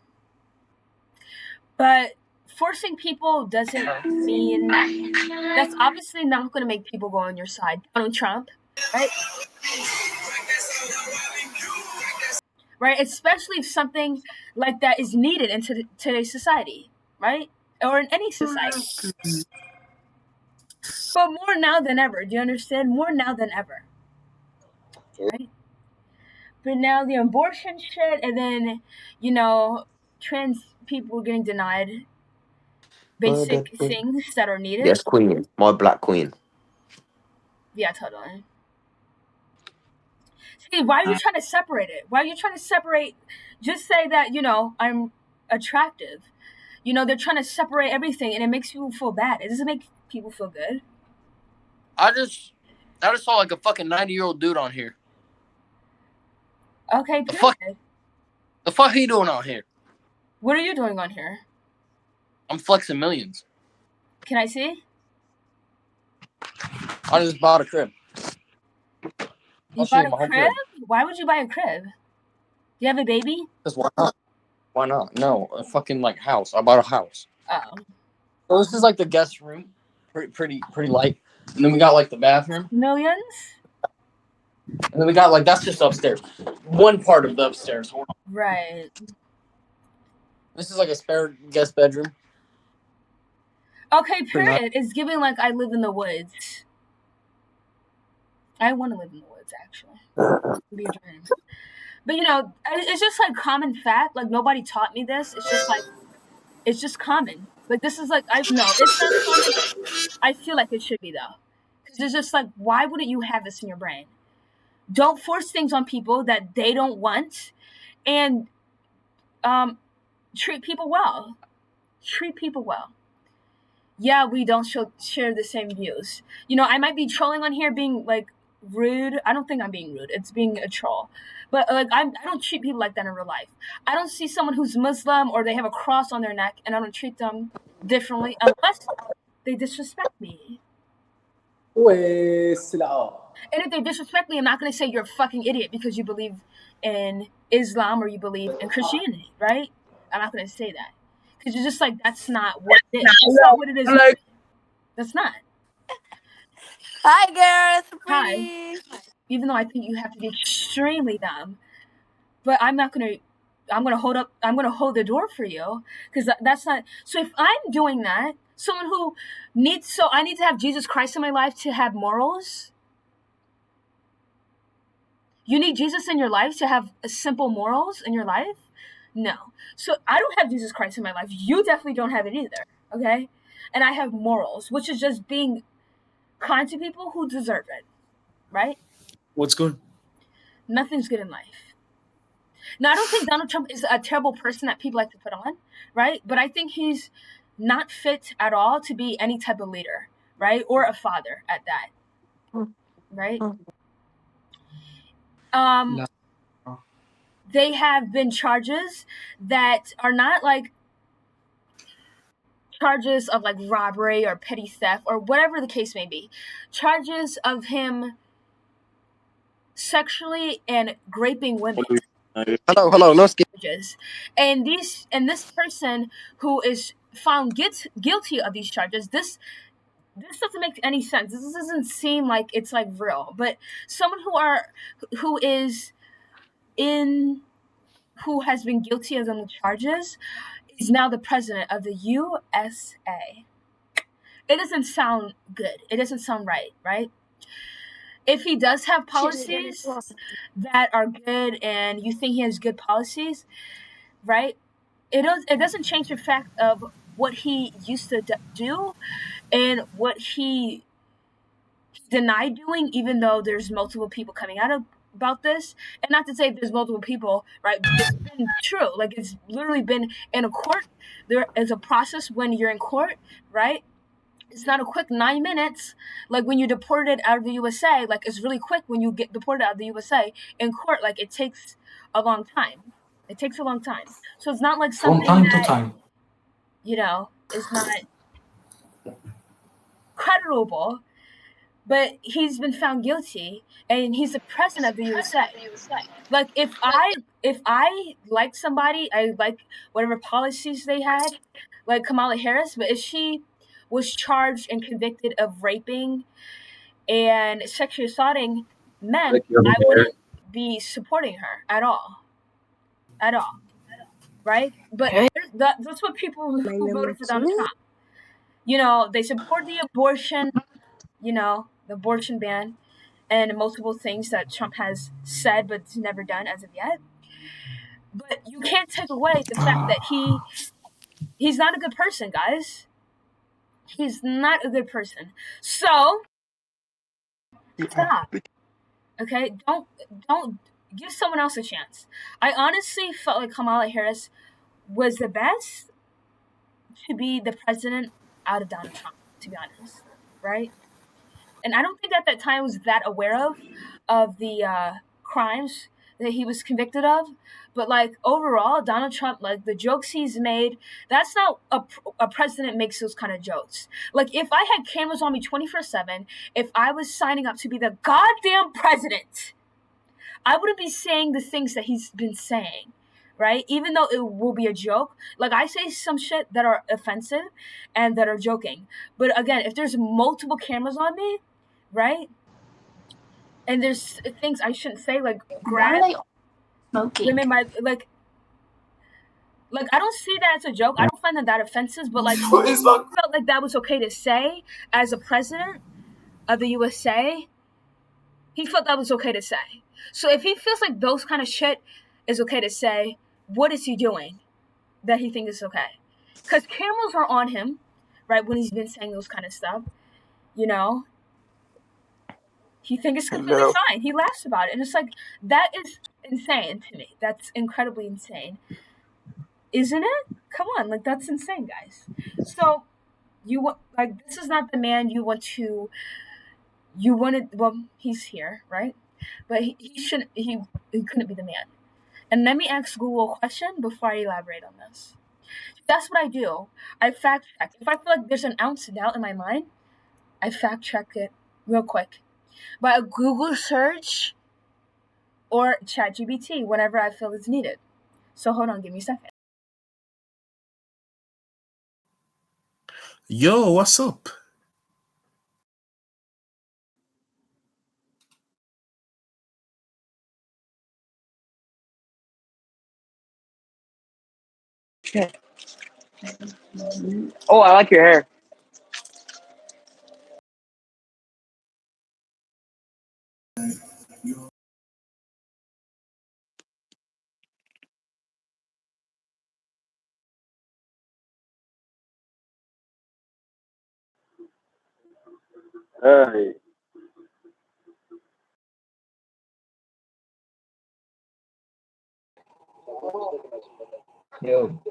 S1: But forcing people doesn't mean that's obviously not going to make people go on your side. Donald Trump, right? Right? Especially if something like that is needed in today's society, right? Or in any society. But more now than ever. Do you understand? More now than ever. Right? But now the abortion shit and then, trans people getting denied basic things that are needed.
S14: Yes, queen. My black queen.
S1: Yeah, totally. See, why are you trying to separate it? Why are you trying to separate? Just say that, I'm attractive. They're trying to separate everything and it makes people feel bad. It doesn't make people feel good.
S6: I just saw like a fucking 90-year-old dude on here.
S1: Okay,
S6: The fuck?
S1: period.
S6: The fuck he doing on here?
S1: What are you doing on here?
S6: I'm flexing millions.
S1: Can I see?
S6: I just bought a crib.
S1: You bought a crib? Why would you buy a crib? Do you have a baby?
S6: Because why not? Why not? No, a fucking like house. I bought a house.
S1: Oh.
S6: So this is like the guest room, pretty light. And then we got like the bathroom.
S1: Millions?
S6: And then we got like, that's just upstairs. One part of the upstairs. Hold on.
S1: Right.
S6: This is like a spare guest bedroom.
S1: Okay, period. It's giving like I live in the woods. I want to live in the woods, actually. It'd be a dream. But, you know, it's just like common fact. Like, nobody taught me this. It's just like, it's just common. Like, this is like, it's not common. I feel like it should be, though. Because it's just like, why wouldn't you have this in your brain? Don't force things on people that they don't want. And treat people well. Treat people well. Yeah, we don't share the same views. You know, I might be trolling on here being, like, rude. I don't think I'm being rude. It's being a troll. But, like, I don't treat people like that in real life. I don't see someone who's Muslim or they have a cross on their neck, and I don't treat them differently unless they disrespect me. And if they disrespect me, I'm not going to say you're a fucking idiot because you believe in Islam or you believe in Christianity, right? I'm not going to say that. Because you're just like, that's not what it is. That's not what it is. That's not.
S4: Hi, Gareth.
S1: Hi. Even though I think you have to be extremely dumb. But I'm going to hold the door for you. Because that's not. So if I'm doing that, someone who I need to have Jesus Christ in my life to have morals. You need Jesus in your life to have simple morals in your life? No. So I don't have Jesus Christ in my life. You definitely don't have it either. Okay? And I have morals, which is just being kind to people who deserve it. Right?
S9: What's good?
S1: Nothing's good in life. Now, I don't think Donald Trump is a terrible person that people like to put on, right? But I think he's not fit at all to be any type of leader, right? Or a father at that, right? They have been charges that are not like charges of like robbery or petty theft or whatever the case may be. Charges of him sexually and raping women.
S13: Hello, no skip.
S1: And this person who is found guilty of these charges, this doesn't make any sense. This doesn't seem like it's like real. But someone who has been guilty of the charges is now the president of the USA. It doesn't sound good. It doesn't sound right, right? If he does have policies that are good and you think he has good policies, right? It doesn't change the fact of what he used to do and what he denied doing, even though there's multiple people coming out about this. And not to say there's multiple people, right? It's been true. Like, it's literally been in a court. There is a process when you're in court, right? It's not a quick 9 minutes. Like, when you're deported out of the USA, like, it's really quick when you get deported out of the USA. In court, like, it takes a long time. It takes a long time. So it's not like something
S10: From time
S1: that,
S10: to time.
S1: you know, is not credible. But he's been found guilty, and he's the president of the USA. Like, if I like somebody, I like whatever policies they had, like Kamala Harris, but if she was charged and convicted of raping and sexually assaulting men, I wouldn't be supporting her at all. At all. Right? But that's what people who voted for Donald Trump. You know, they support the abortion, you know, the abortion ban and multiple things that Trump has said but never done as of yet. But you can't take away the fact that he's not a good person, guys. He's not a good person. So stop. Okay? Don't give someone else a chance. I honestly felt like Kamala Harris was the best to be the president out of Donald Trump. to be honest, right? And I don't think at that time was that aware of the crimes that he was convicted of. But like overall, Donald Trump, like the jokes he's made, that's not a president makes those kind of jokes. Like if I had cameras on me 24/7, if I was signing up to be the goddamn president, I wouldn't be saying the things that he's been saying, right? Even though it will be a joke. Like I say some shit that are offensive and that are joking. But again, if there's multiple cameras on me, right? And there's things I shouldn't say, like grab
S8: Smoking.
S1: women, like I don't see that as a joke. I don't find that offensive. But like, he felt like that was okay to say as a president of the USA. He felt that was okay to say. So if he feels like those kind of shit is okay to say, what is he doing that he thinks is okay? Because cameras are on him, right, when he's been saying those kind of stuff, you know? He thinks it's completely fine. He laughs about it. And it's like, that is insane to me. That's incredibly insane. Isn't it? Come on, like, that's insane, guys. So, this is not the man you wanted, well, he's here, right? But he couldn't be the man. And let me ask Google a question before I elaborate on this. That's what I do. I fact check. If I feel like there's an ounce of doubt in my mind, I fact check it real quick by a Google search or ChatGPT whenever I feel it's needed. So hold on, give me a second.
S10: Yo, what's up?
S6: Oh, I like your hair.
S11: Hey.
S6: Yo.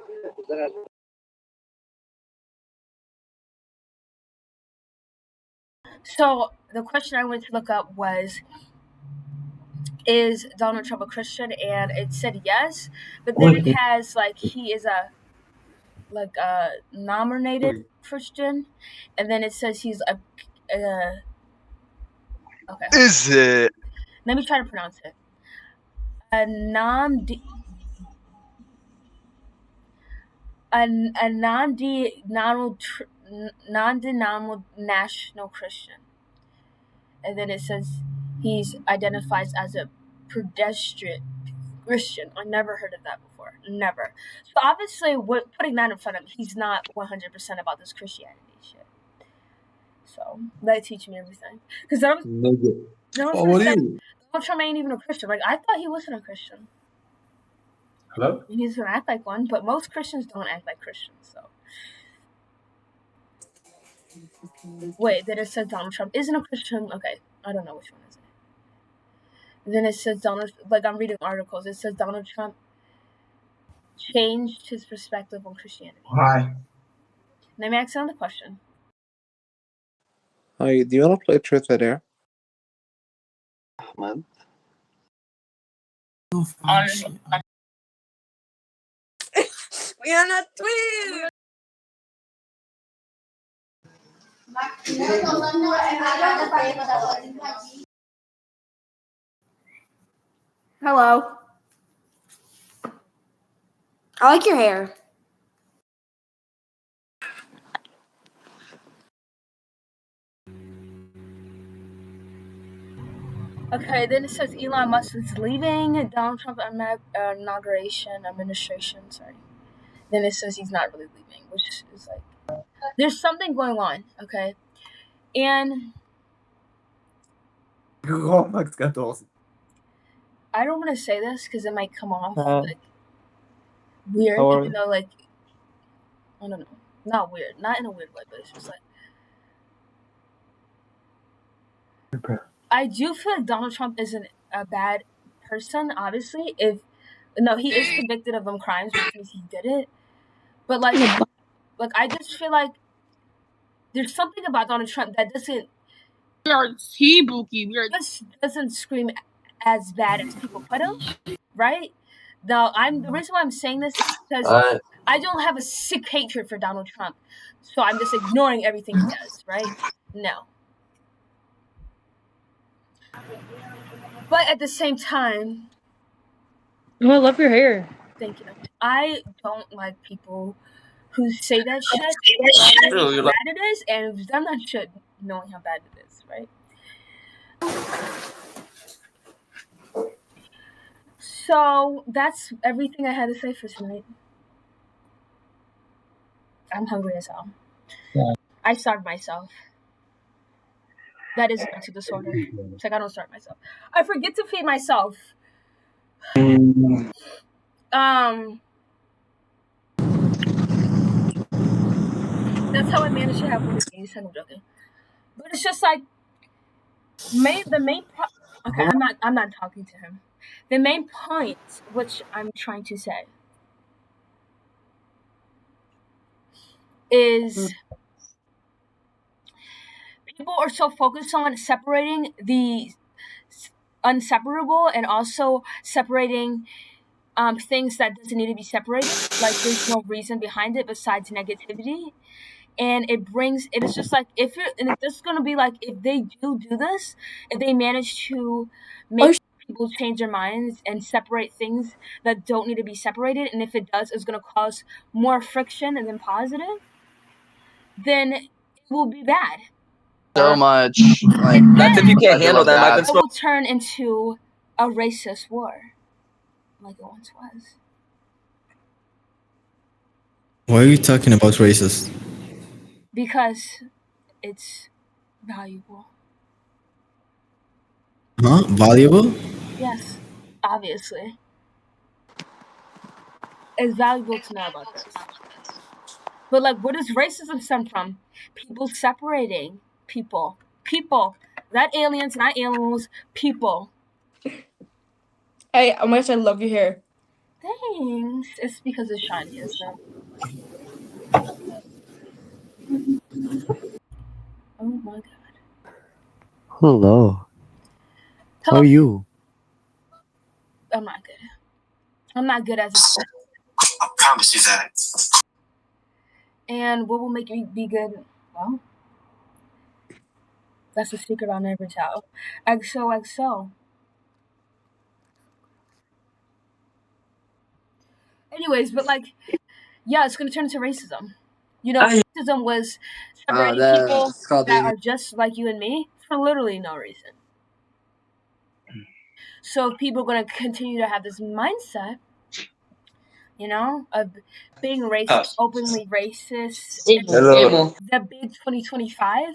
S1: So the question I wanted to look up was, is Donald Trump a Christian? And it said yes, but then it has like he is a nominated Christian, and then it says he's a okay.
S14: Is it?
S1: Let me try to pronounce it. A non-denominational Christian, and then it says he's identifies as a pedestrian Christian. I never heard of that before. Never. So obviously, putting that in front of him, he's not 100% about this Christianity shit. So that teach me everything. Because
S5: What are you?
S1: Donald Trump ain't even a Christian. Like I thought he wasn't a Christian.
S5: Hello?
S1: And he's gonna act like one, but most Christians don't act like Christians. So wait, then it says Donald Trump isn't a Christian. Okay, I don't know which one is it. Then it says I'm reading articles. It says Donald Trump changed his perspective on Christianity.
S5: Hi.
S1: Let me ask another question.
S15: Hi, do you want to play Truth or Dare?
S2: Ahmed?
S13: We are not twins.
S8: Hello. I like your hair.
S1: Okay, then it says Elon Musk is leaving Donald Trump administration. Sorry. Then it says he's not really leaving, which is like there's something going on. Okay, and I don't want to say this because it might come off like weird, even though like I don't know, not weird, not in a weird way, but it's just like I do feel like Donald Trump isn't a bad person. Obviously, he is convicted of them crimes, which means he did it. But like I just feel like there's something about Donald Trump that doesn't doesn't scream as bad as people put him, right? The reason why I'm saying this is because I don't have a sick hatred for Donald Trump, so I'm just ignoring everything he does, right? No. But at the same time,
S3: Oh, I love your hair.
S1: thank you. I don't like people who say that shit, how bad it is, and who've done that shit knowing how bad it is, right? So that's everything I had to say for tonight. I'm hungry as hell.
S6: Yeah.
S1: I starved myself. That is a mental disorder. It's like I don't starve myself. I forget to feed myself. That's how I managed to have one of these. I'm joking, but it's just like the main. Okay, I'm not talking to him. The main point, which I'm trying to say, is people are so focused on separating the unseparable and also separating things that doesn't need to be separated. Like there's no reason behind it besides negativity. And it is just like if this is gonna be like if they do this, if they manage to make people change their minds and separate things that don't need to be separated, and if it does, it's gonna cause more friction than positive, then it will be bad.
S6: So much. Like that's if you can't handle them. I've been
S1: It will turn into a racist war, like it once was.
S10: Why are you talking about racist?
S1: Because it's valuable.
S10: Huh? Valuable?
S1: Yes, obviously. It's valuable to know about this. But like, where does racism stem from? People separating people. People. Not aliens, not animals, people.
S3: Hey, I must say, I love your hair.
S1: Thanks. It's because it's shiny, isn't it? Oh my god.
S14: Hello. How
S1: Hello.
S14: are you?
S1: I'm not good. I'm not good as a
S11: I promise you that.
S1: And what will make me be good? Well, that's a secret I'll never tell. XOXO. Anyways, but like, yeah, it's gonna turn into racism. You know, racism was separating people that are just like you and me for literally no reason. So if people are gonna continue to have this mindset, you know, of being racist, openly racist, the big 2025,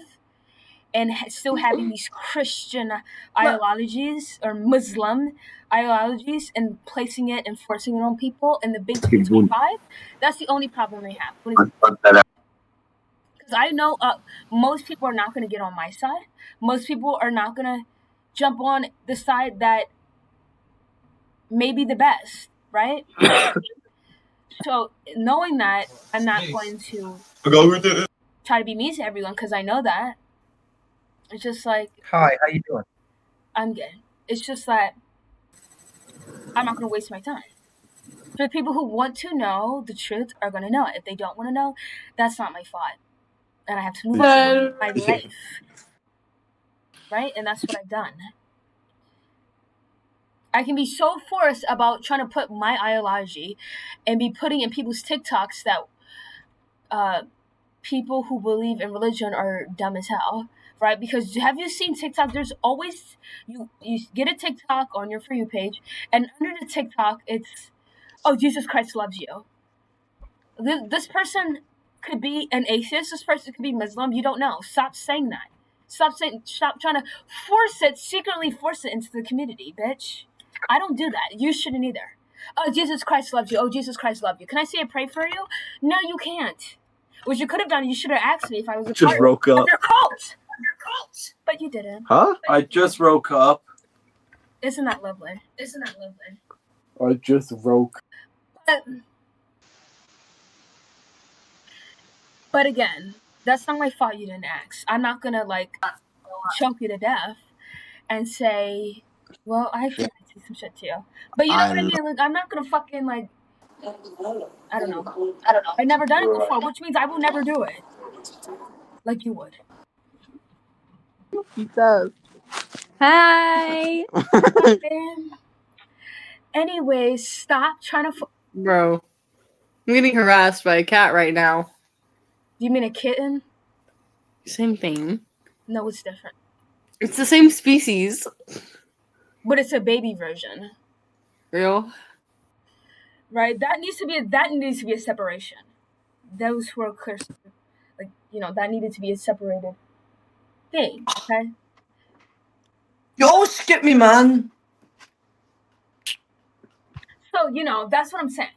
S1: and still having these Christian ideologies or Muslim ideologies and placing it and forcing it on people in the big 2025, that's the only problem they have. Because I know most people are not going to get on my side. Most people are not going to jump on the side that may be the best, right? So knowing that, I'm not going to try to be mean to everyone because I know that. It's just like,
S6: hi, how you doing?
S1: I'm good. It's just that I'm not going to waste my time. For the people who want to know the truth are going to know it. If they don't want to know, that's not my fault. And I have to move on with my life. Right? And that's what I've done. I can be so forced about trying to put my ideology and be putting in people's TikToks that people who believe in religion are dumb as hell. Right? Because have you seen TikTok? There's always, you get a TikTok on your For You page, and under the TikTok, it's, oh, Jesus Christ loves you. This person could be an atheist. This person could be Muslim. You don't know. Stop saying that. Stop trying to secretly force it into the community, bitch. I don't do that. You shouldn't either. Oh, Jesus Christ loves you. Oh, Jesus Christ loves you. Can I say a pray for you? No, you can't. What you could have done, you should have asked me if I was a
S6: Just
S1: part
S6: woke
S1: of
S6: up.
S1: your cult. But you didn't.
S6: Huh? I just woke up.
S1: Isn't that lovely?
S6: I just woke.
S1: But again, That's not my fault you didn't ask. I'm not gonna like choke you to death and say, well, I actually might say some shit to you. But you know what I mean? Like, I'm not gonna fucking like, I don't know. I've never done it before, which means I will never do it. Like you would.
S4: Hi.
S1: Anyways, stop trying to.
S3: Bro, I'm getting harassed by a cat right now.
S1: You mean a kitten?
S3: Same thing.
S1: No, it's different.
S3: It's the same species.
S1: But it's a baby version.
S3: Real?
S1: Right? That needs to be a separation. Those who are cursed, like, you know, that needed to be a separated thing, okay?
S6: You always skip me, man.
S1: So, you know, that's what I'm saying.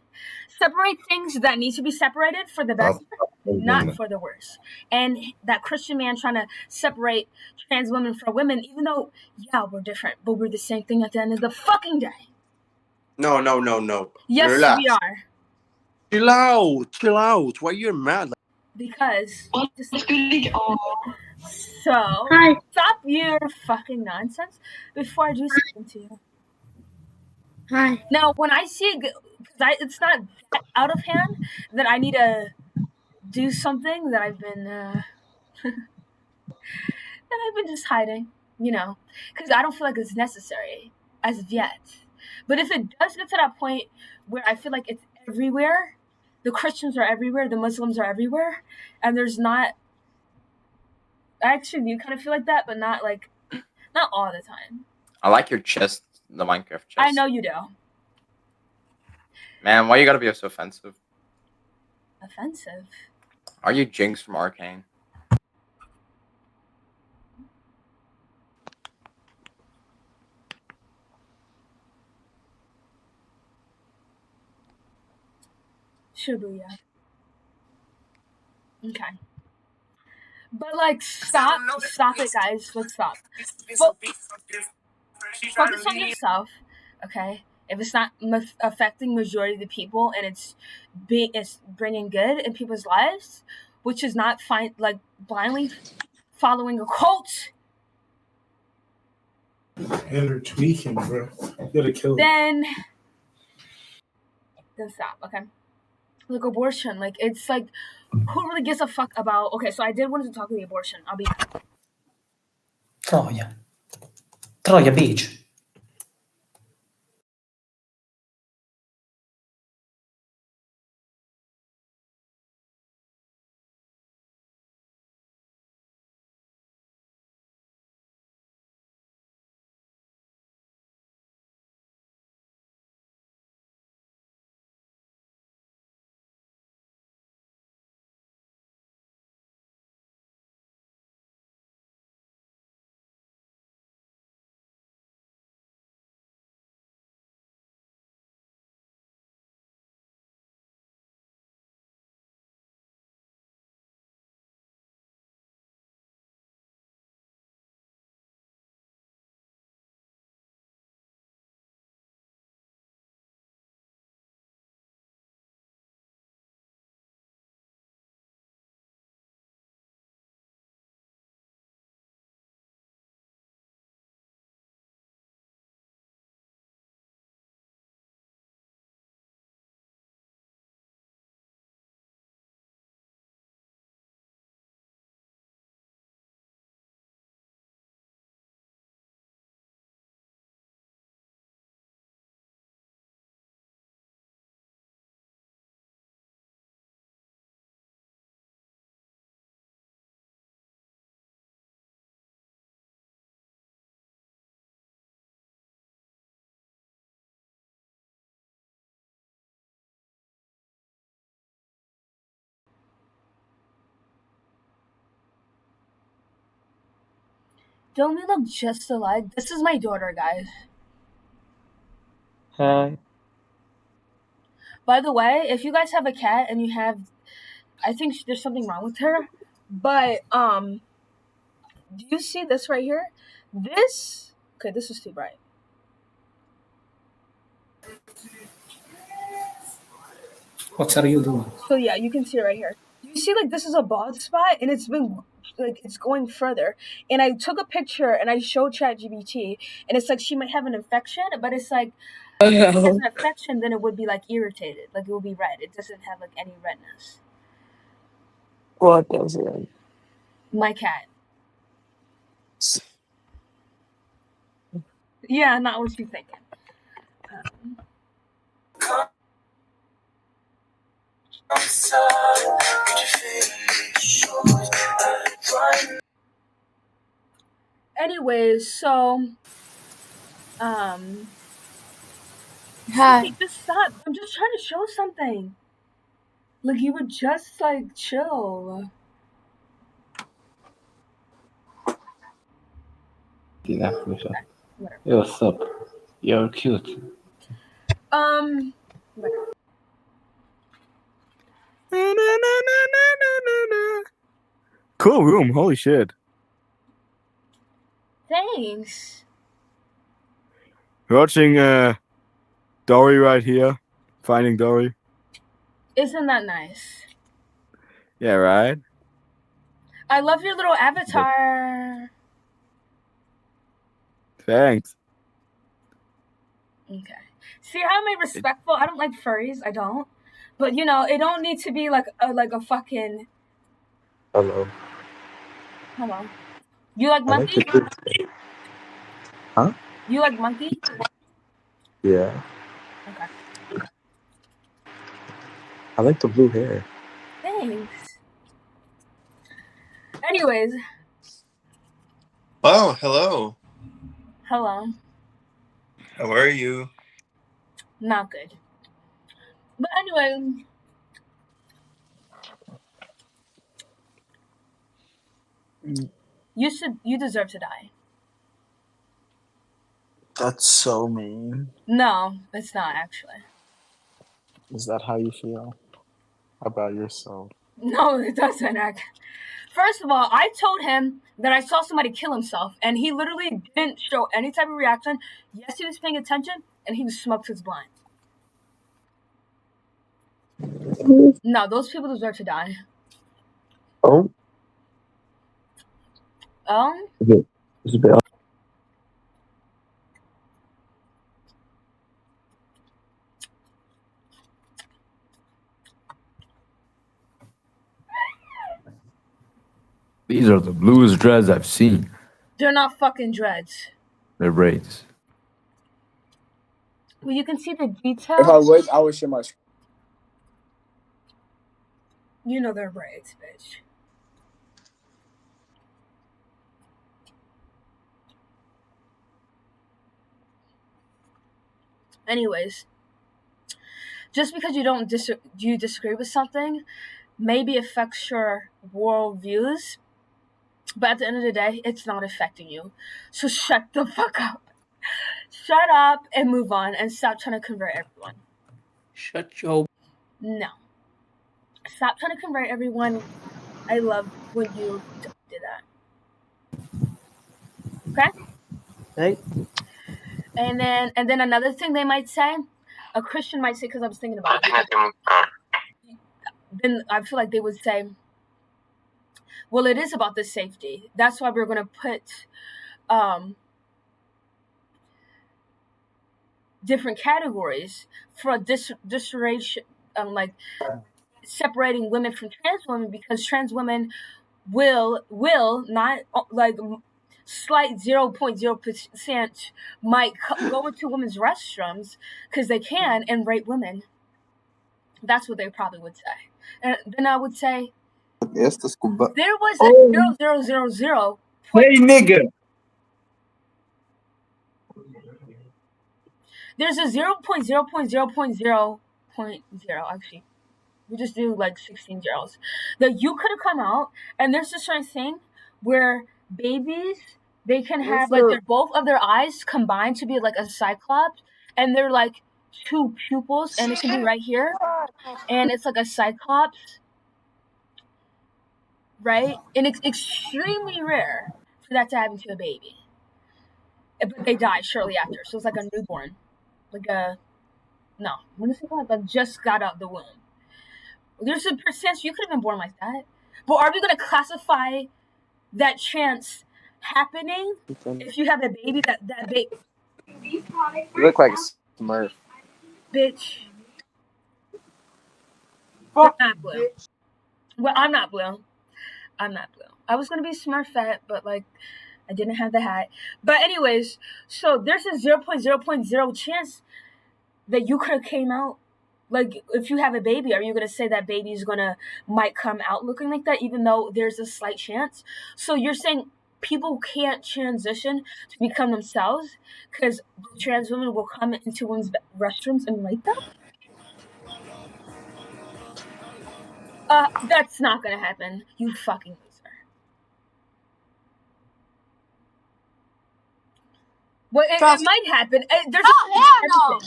S1: Separate things that need to be separated for the best, not for the worse. And that Christian man trying to separate trans women from women, even though, yeah, we're different, but we're the same thing at the end of the fucking day.
S15: No.
S1: Yes,
S15: Relax.
S1: we are.
S15: Chill out. Why you're mad?
S1: Because so stop your fucking nonsense before I do something to you.
S8: Hi.
S1: Now, when I see it, because it's not that out of hand that I need to do something that I've been just hiding, you know, because I don't feel like it's necessary as of yet. But if it does get to that point where I feel like it's everywhere, the Christians are everywhere, the Muslims are everywhere, and there's not. I actually do kind of feel like that, but not all the time.
S16: I like your chest, the Minecraft chest.
S1: I know you do.
S16: Man, why you gotta be so offensive?
S1: Offensive?
S16: Are you Jinx from Arcane?
S1: Shibuya. Okay. But like, stop it, guys. Let's stop. Focus on yourself, okay? If it's not affecting majority of the people and it's bringing good in people's lives, which is not like blindly following a cult,
S17: And they're tweaking, bro. You gotta kill
S1: then stop, okay? Like abortion, like it's like, who really gives a fuck about? Okay, so I did want to talk about the abortion. I'll be back.
S6: Troia Beach.
S1: Don't we look just alike? This is my daughter, guys.
S6: Hi.
S1: By the way, if you guys have a cat and you have, I think there's something wrong with her. But do you see this right here? This is too bright.
S6: What are you doing?
S1: So yeah, you can see it right here. Do you see, like, this is a bald spot, and it's been, like, it's going further. And I took a picture, and I showed ChatGPT, and it's like she might have an infection, but it's like, if it has an infection, then it would be, like, irritated. Like, it would be red. It doesn't have, like, any redness.
S3: What does it?
S1: My cat. Yeah, not what you thinking. Anyways, so
S4: Hi.
S1: hey, just stop. I'm just trying to show something. Like, you would just, like, chill.
S2: Yeah, hey, what's up? You're cute.
S11: Cool room. Holy shit.
S1: Thanks.
S11: Watching Dory right here. Finding Dory.
S1: Isn't that nice?
S11: Yeah, right?
S1: I love your little avatar.
S11: Thanks.
S1: Okay. See how I'm respectful? I don't like furries. I don't. But, you know, it don't need to be like a fucking...
S2: Hello.
S1: Hello. You like
S2: I like
S1: monkey?
S2: the Huh?
S1: You like monkey?
S2: Yeah.
S1: Okay.
S2: I like the blue hair.
S1: Thanks. Anyways.
S18: Oh, hello.
S1: Hello.
S18: How are you?
S1: Not good. But anyway. You deserve to die.
S14: That's so mean.
S1: No, it's not actually.
S14: Is that how you feel about yourself?
S1: No, it doesn't act. First of all, I told him that I saw somebody kill himself, and he literally didn't show any type of reaction. Yes, he was paying attention, and he was smoked his blind. No, those people deserve to die.
S2: Oh? Is it
S19: These are the bluest dreads I've seen.
S1: They're not fucking dreads.
S19: They're braids.
S1: Well, you can see the
S9: If I
S1: details.
S9: would, I would share my screen.
S1: You know they're braids, bitch. Anyways, just because you disagree with something, maybe affects your worldviews, but at the end of the day, it's not affecting you. So shut the fuck up. Shut up and move on and stop trying to convert everyone.
S6: Shut your...
S1: No. Stop trying to convert everyone. I love when you did that. Okay?
S9: Hey.
S1: And then another thing they might say, a Christian might say, because I was thinking about it. Then I feel like they would say, well, it is about the safety. That's why we're going to put different categories for discrimination, like separating women from trans women, because trans women will not, like, slight 0.0% might go into women's restrooms because they can and rape women. That's what they probably would say. And then I would say there was a 0.000.
S15: Hey, nigga.
S1: There's a 0.0.0.0.0. Actually, we just do like 16 zeros. That you could have come out, and there's a certain thing where babies, they can have like both of their eyes combined to be like a cyclops, and they're like two pupils, and it can be right here, and it's like a cyclops, right? And it's extremely rare for that to happen to a baby, but they die shortly after. So it's like a newborn, like a what is it called? Like just got out the womb. There's a chance you could have been born like that. But are we gonna classify that chance happening if you have a baby that baby?
S9: You look like a Smurf.
S1: Bitch. You're not blue. Well, I'm not blue. I'm not blue. I was gonna be Smurfette, but like I didn't have the hat. But anyways, so there's a 0.0.0 chance that you could have came out. Like if you have a baby, are you gonna say that baby is might come out looking like that, even though there's a slight chance? So you're saying people can't transition to become themselves because trans women will come into women's restrooms and like them? That's not gonna happen. You fucking loser. Well, it might happen. There's
S4: no.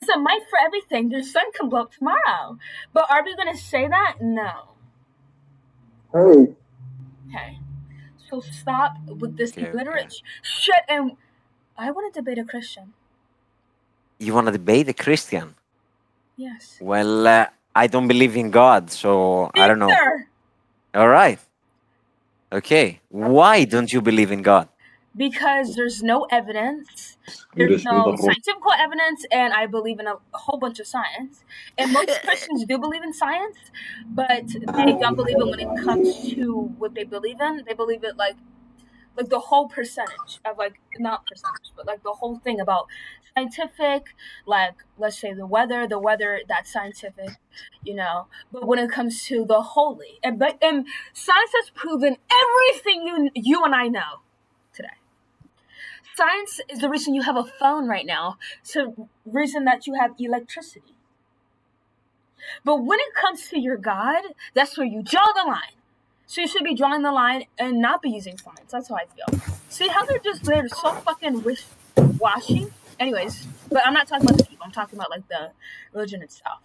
S1: It's a might for everything. The sun can blow up tomorrow. But are we gonna say that? No.
S2: Hey.
S1: Okay. So stop with this illiterate shit. And I want to debate a Christian.
S20: You want to debate a Christian?
S1: Yes.
S20: Well, I don't believe in God, so I don't know.
S1: Either.
S20: All right. Okay. Why don't you believe in God?
S1: Because there's no evidence. There's no scientific evidence, and I believe in a whole bunch of science. And most Christians do believe in science, but they don't believe it when it comes to what they believe in. They believe it like the whole percentage of not percentage, but like the whole thing about scientific, like let's say the weather that's scientific, But when it comes to the holy, and science has proven everything you and I know today. Science is the reason you have a phone right now. It's the reason that you have electricity. But when it comes to your God, that's where you draw the line. So you should be drawing the line and not be using science. That's how I feel. See how they're so fucking wish-washy? Anyways, but I'm not talking about the people. I'm talking about like the religion itself.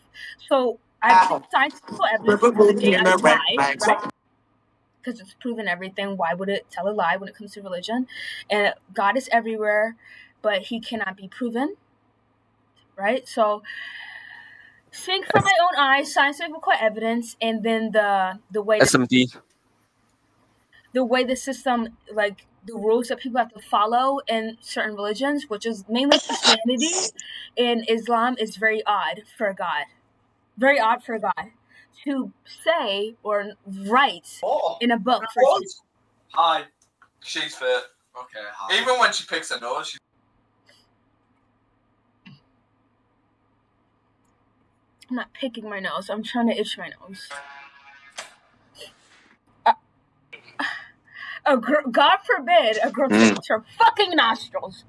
S1: So I think scientific evidence is the day I die, right? Because it's proven everything. Why would it tell a lie when it comes to religion? And God is everywhere, but he cannot be proven, right? So seeing from my own eyes, scientific evidence, and then the way
S20: SMT.
S1: The way the system, like the rules that people have to follow in certain religions, which is mainly Christianity and Islam, is very odd for God. Very odd for God to say or write in a book.
S6: Hi. She's fit. Okay, hi. Even when she picks a nose, she's...
S1: I'm not picking my nose. I'm trying to itch my nose. God forbid a girl touches her fucking nostrils.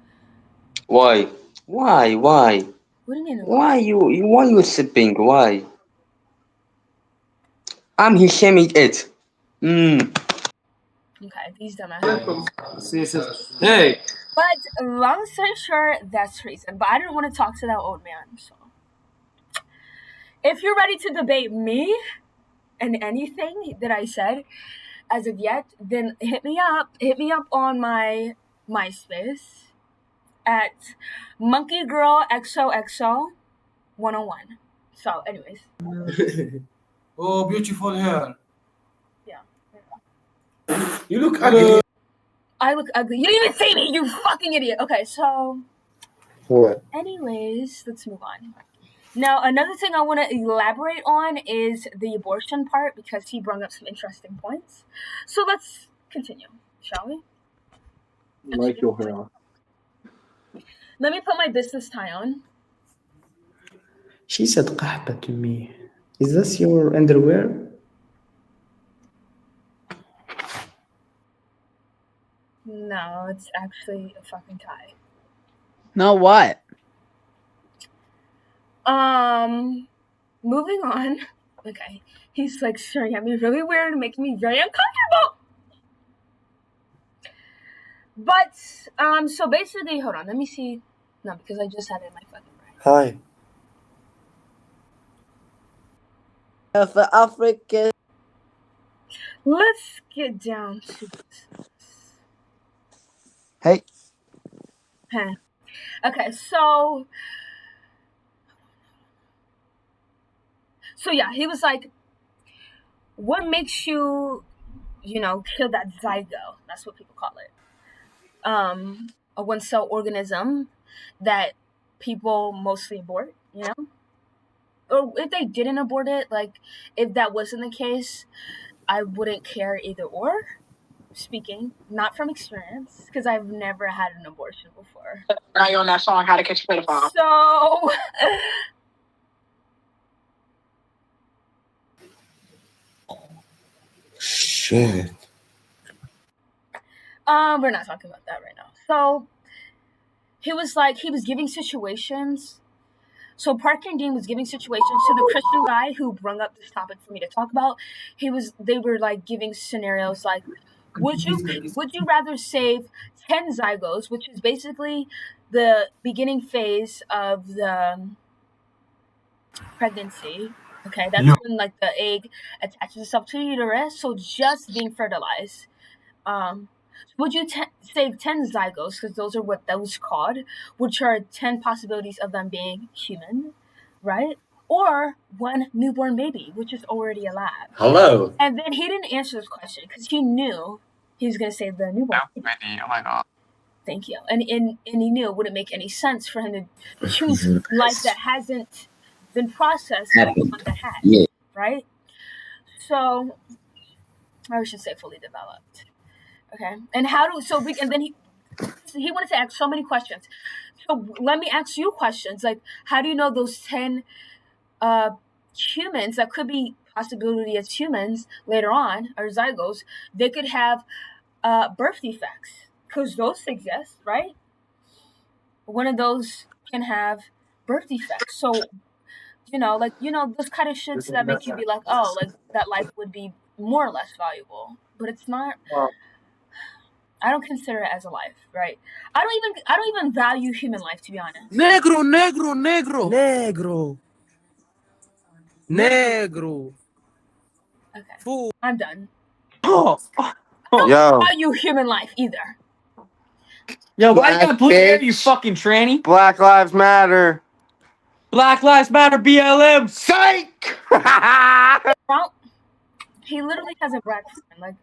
S21: Why? Why? Why?
S1: What do you mean?
S21: Why you sipping? Why? I'm shaming it.
S1: Okay, these dumbasses.
S9: Hey.
S1: But long story short, that's the reason. But I didn't want to talk to that old man. So if you're ready to debate me and anything that I said as of yet, then hit me up. Hit me up on my MySpace at Monkey Girl XOXO 101. So, anyways.
S17: Oh, beautiful hair.
S1: Yeah.
S17: You look ugly.
S1: I look ugly. You didn't even see me, you fucking idiot. Okay, so.
S2: What?
S1: Anyways, let's move on. Now, another thing I want to elaborate on is the abortion part because he brought up some interesting points. So let's continue, shall we?
S2: Like your hair.
S1: Let me put my business tie on.
S2: She said قحبة to me. Is this your underwear?
S1: No, it's actually a fucking tie.
S12: No, what?
S1: Moving on. Okay. He's like staring at me really weird and making me very uncomfortable. But, so basically, hold on, let me see. No, because I just had it in my fucking brain.
S2: Hi.
S12: For Africa.
S1: Let's get down to this.
S12: Hey.
S1: Okay, so So yeah, he was like, what makes you, kill that zygote? That's what people call it. A one cell organism that people mostly abort, or if they didn't abort it, like if that wasn't the case, I wouldn't care either or. Speaking not from experience, because I've never had an abortion before.
S7: Now you're on that song, How to Catch a Pedophile.
S1: So
S18: Shit.
S1: we're not talking about that right now. So he was giving situations. So Parker and Dean was giving situations to the Christian guy who brought up this topic for me to talk about. They were like giving scenarios like, would you rather save 10 zygotes, which is basically the beginning phase of the pregnancy. Okay, that's when like the egg attaches itself to the uterus, so just being fertilized. Would you save 10 zygotes, because those are what those called, which are 10 possibilities of them being human, right? Or one newborn baby, which is already alive.
S6: Hello.
S1: And then he didn't answer this question because he knew he was going to save the newborn baby.
S6: Oh my god.
S1: Thank you. And he knew it wouldn't make any sense for him to choose life that hasn't been processed on the hat, right? So, I should say fully developed. Okay, and and then he wanted to ask so many questions. So let me ask you questions. Like, how do you know those 10 humans that could be possibility as humans later on, or zygotes, they could have birth defects? Because those exist, right? One of those can have birth defects. So, those kind of shits that make you be like, oh, like that life would be more or less valuable. But it's not. I don't consider it as a life, right? I don't even value human life, to be honest.
S9: Negro, negro, negro. Negro. Negro.
S1: Okay.
S9: Fool.
S1: I'm done.
S9: Oh.
S1: I don't value human life either.
S6: Yo, why you got blue hair, you fucking tranny?
S5: Black Lives Matter.
S6: Black Lives Matter, BLM. Psych!
S1: Well, he literally has a black friend. Like,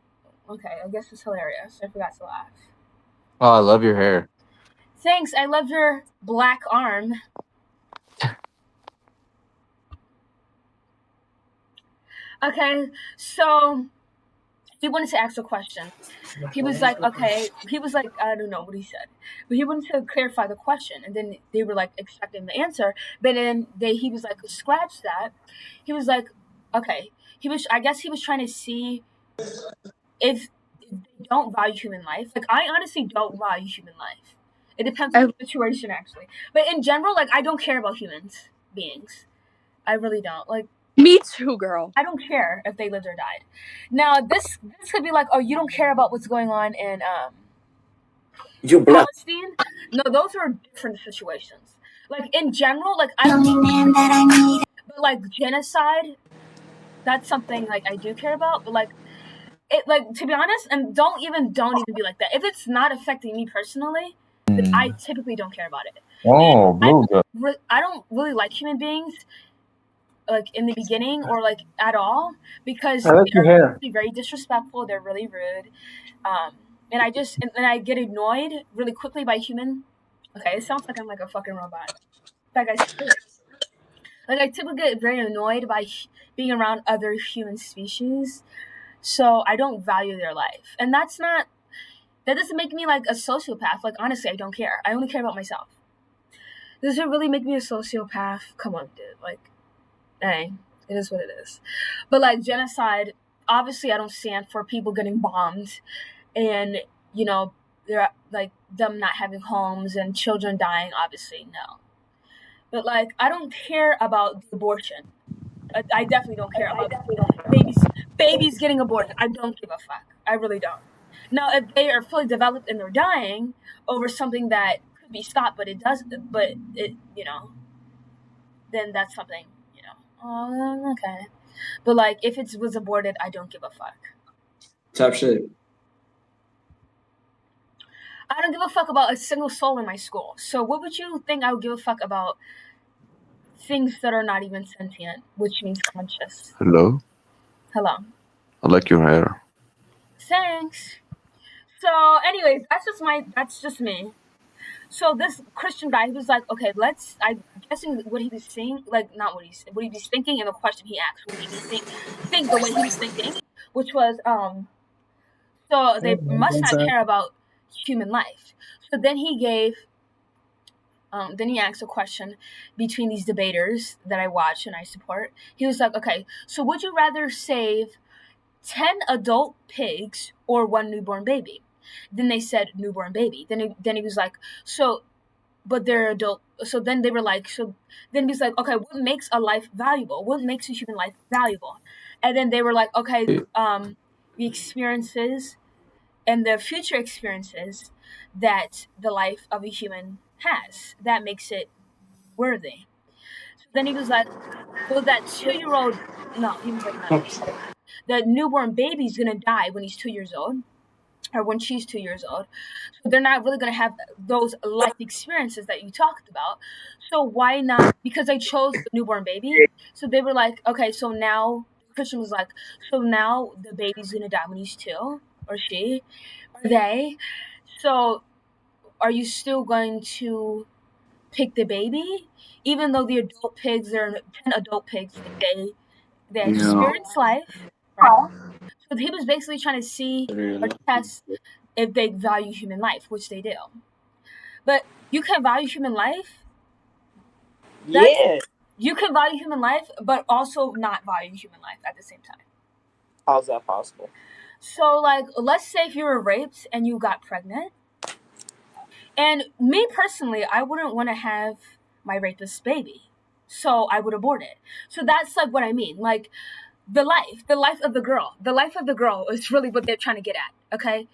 S1: okay, I guess it's hilarious. I forgot to laugh.
S19: Oh, I love your hair.
S1: Thanks, I love your black arm. Okay, so he wanted to ask a question. He was like, I don't know what he said, but he wanted to clarify the question, and then they were like expecting the answer, but then he was like, scratch that. He was like, okay, I guess he was trying to see if they don't value human life. Like, I honestly don't value human life. It depends on the situation, actually. But in general, like, I don't care about beings. I really don't. Like,
S4: me too, girl.
S1: I don't care if they lived or died. Now, this could be like, oh, you don't care about what's going on in Palestine? No, those are different situations. Like, in general, like, I don't need. But like genocide, that's something like I do care about. But like, to be honest, and don't even be like that. If it's not affecting me personally, then I typically don't care about it.
S19: Oh, blue.
S1: I don't really like human beings, like in the beginning or like at all, because they're very disrespectful. They're really rude, and I get annoyed really quickly by human. Okay, it sounds like I'm like a fucking robot. That guy's serious. Like, I typically get very annoyed by being around other human species. So I don't value their life. And that doesn't make me like a sociopath. Like, honestly, I don't care. I only care about myself. Does it really make me a sociopath? Come on, dude. Like, hey, it is what it is. But like genocide, obviously I don't stand for people getting bombed and, they're like them not having homes and children dying, obviously, no. But like, I don't care about the abortion. I definitely don't care about babies getting aborted. I don't give a fuck. I really don't. Now, if they are fully developed and they're dying over something that could be stopped, but it doesn't, then that's something, okay. But like, if it was aborted, I don't give a fuck.
S9: Top shit.
S1: I don't give a fuck about a single soul in my school. So what would you think I would give a fuck about things that are not even sentient, which means conscious.
S19: Hello?
S1: Hello.
S19: I like your hair.
S1: Thanks. So, anyways, that's just me. So this Christian guy, he was like, okay, I'm guessing what he was saying, like not what he was thinking, and the question he asked, what he was think the way he was thinking, which was, so they must not care about human life. So then he asked a question between these debaters that I watch and I support. He was like, okay, so would you rather save 10 adult pigs or 1 newborn baby? Then they said newborn baby. Then he was like, so, but they're adult. So then they were like, so then he was like, okay, what makes a life valuable? What makes a human life valuable? And then they were like, okay, the experiences and the future experiences that the life of a human has, that makes it worthy. So then he was like, well, that 2-year-old, no, he was like, no, the newborn baby's gonna die when he's 2 years old, or when she's 2 years old. So they're not really gonna have those life experiences that you talked about. So why not? Because I chose the newborn baby. So they were like, okay, so now Christian was like, so now the baby's gonna die when he's 2, or she, or they. So are you still going to pick the baby, even though the adult pigs, there are 10 adult pigs, they experience life, right? So he was basically trying to see or test if they value human life, which they do. But you can value human life.
S12: Yeah.
S1: You can value human life, but also not value human life at the same time.
S12: How's that possible?
S1: So, like, let's say if you were raped and you got pregnant. And me personally, I wouldn't want to have my rapist baby. So I would abort it. So that's like what I mean. Like the life of the girl. The life of the girl is really what they're trying to get at. Okay?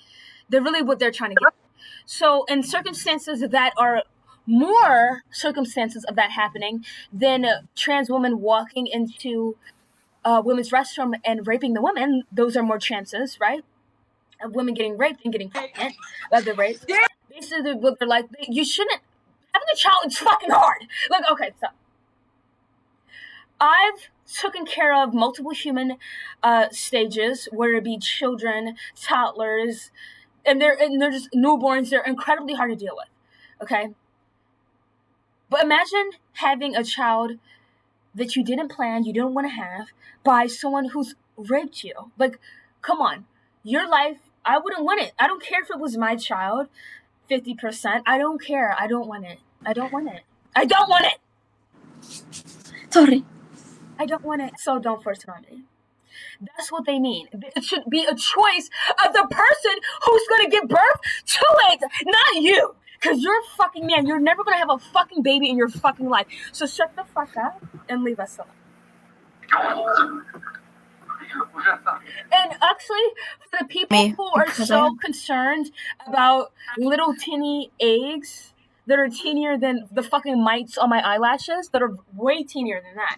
S1: They're really what they're trying to get at. So in circumstances that are more circumstances of that happening than a trans woman walking into a women's restroom and raping the woman, those are more chances, right? Of women getting raped and getting pregnant by the rape. Basically, what they're like, you shouldn't, having a child is fucking hard. Like, okay, so I've taken care of multiple human stages, whether it be children, toddlers, and they're just newborns. They're incredibly hard to deal with, okay? But imagine having a child that you didn't plan, you didn't want to have, by someone who's raped you. Like, come on. Your life, I wouldn't want it. I don't care if it was my child, 50%. I don't care. I don't want it. I don't want it. I don't want it.
S4: Sorry.
S1: I don't want it, so don't force it on me. That's what they mean. It should be a choice of the person who's going to give birth to it, not you. Because you're a fucking man. You're never going to have a fucking baby in your fucking life. So shut the fuck up and leave us alone. And actually, for the people who are so concerned about little teeny eggs that are teenier than the fucking mites on my eyelashes, that are way teenier than that.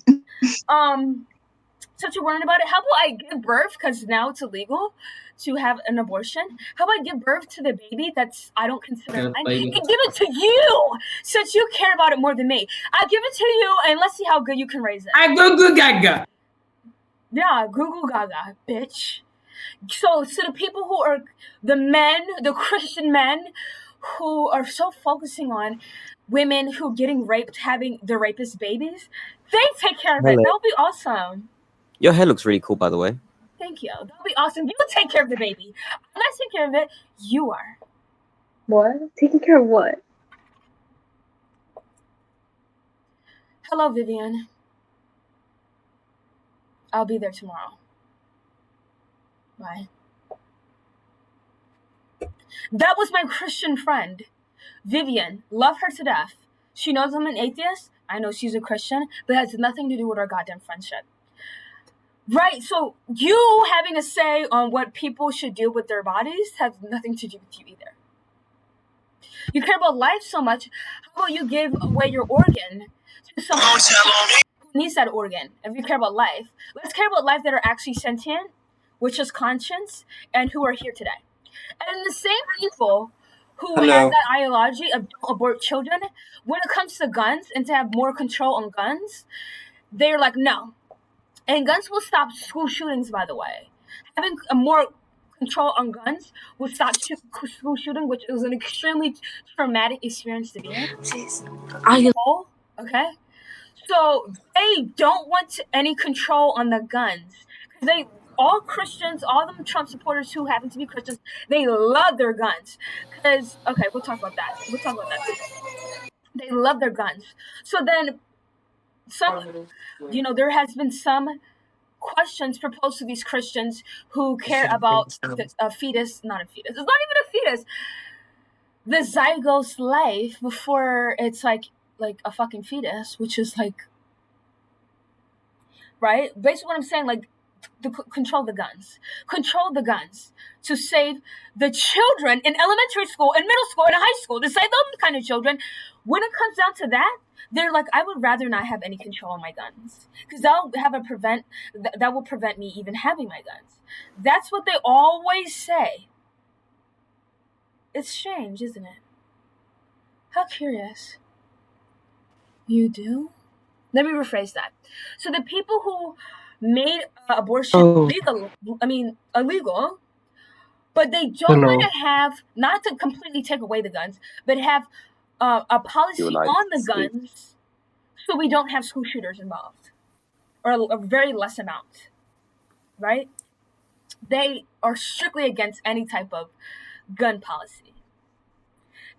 S1: So you're worried about it. How about I give birth, because now it's illegal to have an abortion. How about I give birth to the baby that's I don't consider mine and give it to you, since you care about it more than me. I give it to you, and let's see how good you can raise it.
S17: I Google Gaga.
S1: Yeah, Google Gaga, bitch. So the people who are the men, the Christian men, who are so focusing on women who are getting raped, having the rapist babies, they take care of it. That'll be awesome.
S20: Your hair looks really cool, by the way.
S1: Thank you. That'll be awesome. You take care of the baby. I'm not taking care of it. You are.
S4: What? Taking care of what?
S1: Hello, Vivian. I'll be there tomorrow. Bye. That was my Christian friend, Vivian. Love her to death. She knows I'm an atheist. I know she's a Christian, but it has nothing to do with our goddamn friendship. Right, so you having a say on what people should do with their bodies has nothing to do with you either. You care about life so much, how about you give away your organ to someone who needs that organ? If you care about life, let's care about life that are actually sentient, which is conscience, and who are here today. And the same people who
S18: Hello.
S1: have that ideology of don't abort children, when it comes to guns and to have more control on guns, they're like, no. And guns will stop school shootings, by the way. Having a more control on guns will stop school shooting, which is an extremely traumatic experience to be in. Okay? So they don't want any control on the guns. They all Christians, all them Trump supporters who happen to be Christians, they love their guns. Because we'll talk about that. They love their guns. So then there has been some questions proposed to these Christians who care about a fetus, not a fetus. It's not even a fetus. The zygote's life before it's like a fucking fetus, which is like, right? Basically what I'm saying, like, control the guns to save the children in elementary school, in middle school, in high school, to save those kind of children. When it comes down to that, they're like, I would rather not have any control on my guns, because that will prevent me even having my guns. That's what they always say. It's strange, isn't it? How curious. You do? Let me rephrase that. So the people who made abortion illegal, but they don't want to have, not to completely take away the guns, but have a policy on the guns so we don't have school shooters involved, or a very less amount, right? They are strictly against any type of gun policy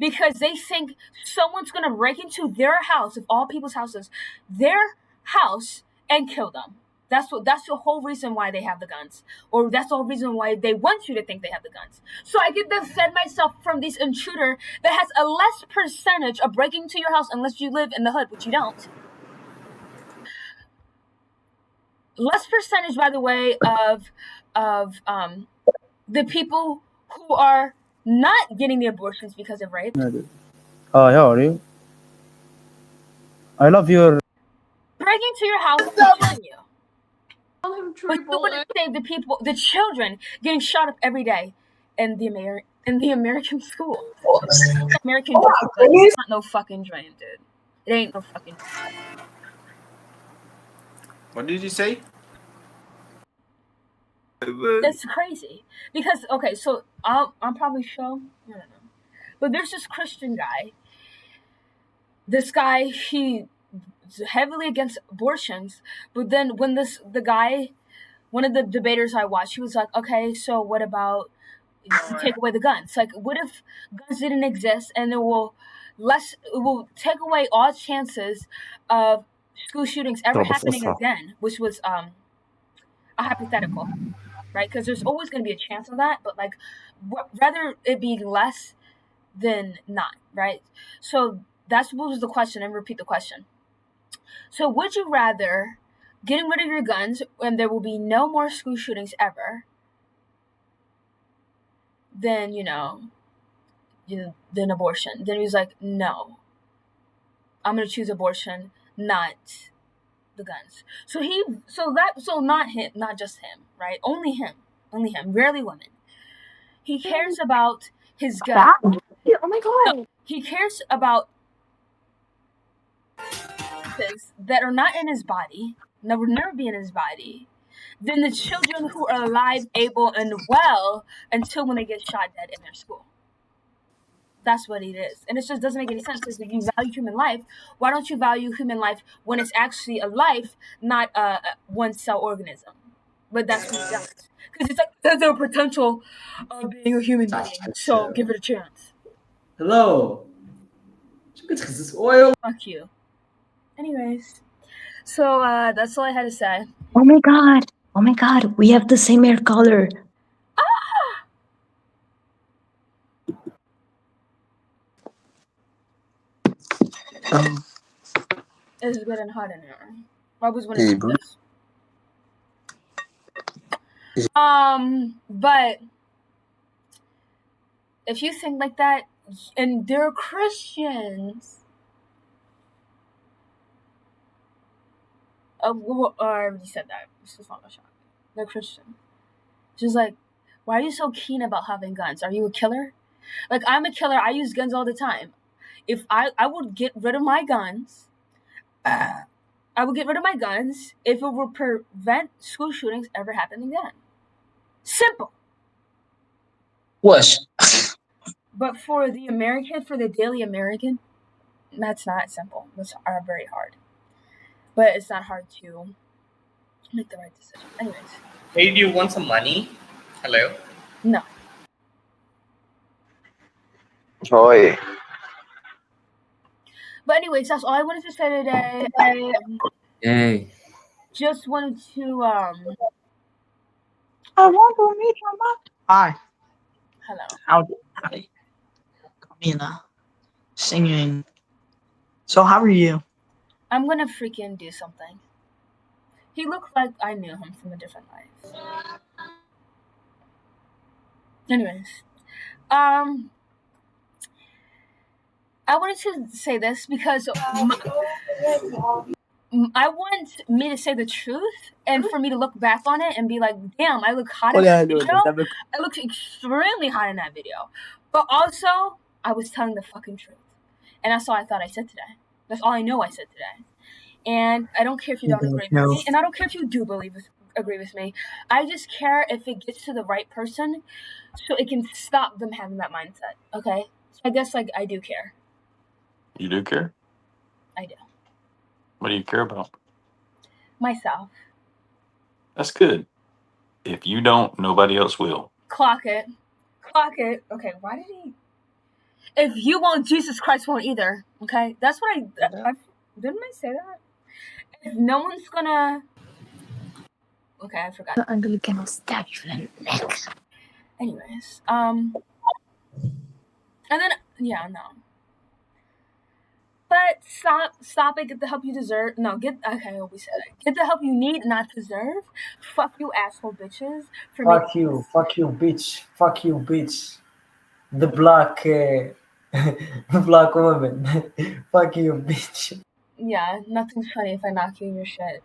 S1: because they think someone's going to break into their house, of all people's houses, their house, and kill them. That's the whole reason why they have the guns, or that's the whole reason why they want you to think they have the guns. So I get defend myself from this intruder that has a less percentage of breaking into your house unless you live in the hood, which you don't. Less percentage, by the way, of the people who are not getting the abortions because of rape.
S9: Hi, how are you? I love your.
S1: Breaking into your house and killing you. But you want to save the people, the children getting shot up every day in the American school. American dream, but it's not no fucking dream, dude. It ain't no fucking dream.
S18: What did you say?
S1: That's crazy. Because so I'm probably sure, I don't know, but there's this Christian guy. This guy, he's heavily against abortions, but then when one of the debaters I watched, he was like, okay, so what about take away the guns? Like, what if guns didn't exist, and it will take away all chances of school shootings ever happening again, which was a hypothetical, right? Because there's always going to be a chance of that, but like rather it be less than not, right? So that's what was the question, and repeat the question. So would you rather getting rid of your guns when there will be no more school shootings ever than than abortion? Then he was like, no, I'm gonna choose abortion, not the guns. So not him, not just him, right? Only him, rarely women. He cares about his gun.
S4: Oh my god.
S1: No, he cares about that are not in his body, that will never be in his body, than the children who are alive, able, and well until when they get shot dead in their school. That's what it is. And it just doesn't make any sense, because if you value human life, why don't you value human life when it's actually a life, not a one-cell organism? But that's what he does. Because it's like, there's no potential of being a human being, so give it a chance.
S17: Hello. Oil.
S1: Fuck you. Anyways, so that's all I had to say.
S8: Oh my god, we have the same hair color.
S1: It's getting hot in here. I was
S11: Hey,
S1: wondering
S11: bro.
S1: this. But if you think like that, and they're Christians. I already said that. This is not a shock. They're Christian. Just like, why are you so keen about having guns? Are you a killer? Like, I'm a killer. I use guns all the time. If I would get rid of my guns, I would get rid of my guns if it would prevent school shootings ever happening again. Simple.
S21: What?
S1: But for the Daily American, that's not simple. That's very hard. But it's not hard to make the right decision. Anyways.
S13: Hey, do you want some money? Hello?
S1: No.
S21: Oi.
S1: But anyways, that's all I wanted to say today. I
S17: Hey.
S1: just wanted to
S12: I want to meet your mom. Hi.
S1: hello.
S12: Hi. Camila. Singing. So how are you?
S1: I'm gonna freaking do something. He looked like I knew him from a different life. Anyways, I wanted to say this because I want me to say the truth and for me to look back on it and be like, damn, I look hot in that video. I looked extremely hot in that video. But also, I was telling the fucking truth. And that's all I thought I said today. That's all I know I said today. And I don't care if you don't agree with me. And I don't care if you do agree with me. I just care if it gets to the right person so it can stop them having that mindset. Okay? So I guess, like, I do care.
S22: You do care?
S1: I do.
S22: What do you care about?
S1: Myself.
S22: That's good. If you don't, nobody else will.
S1: Clock it. Clock it. Okay, why did he... If you won't, Jesus Christ won't either. Okay? That's what I didn't I say that? If no one's gonna... Okay, I forgot.
S8: I'm gonna stab you in the neck.
S1: Anyways, and then, yeah, no. But stop it, get the help you deserve. No, okay, I always say that. Get the help you need, not deserve. Fuck you, asshole bitches.
S17: Fuck you, bitch. The black, the black woman. Fuck you, bitch.
S1: Yeah, nothing's funny if I knock you in your shit.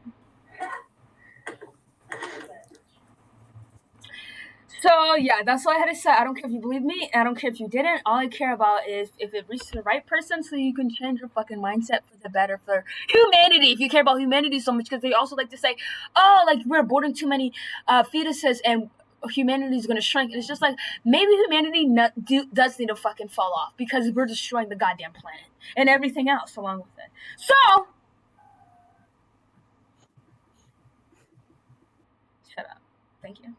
S1: So, yeah, that's all I had to say. I don't care if you believe me. I don't care if you didn't. All I care about is if it reaches the right person so you can change your fucking mindset for the better, for humanity. If you care about humanity so much, because they also like to say, oh, like, we're aborting too many fetuses and humanity is going to shrink. And it's just like, maybe humanity does need to fucking fall off because we're destroying the goddamn planet and everything else along with it. So, shut up. Thank you.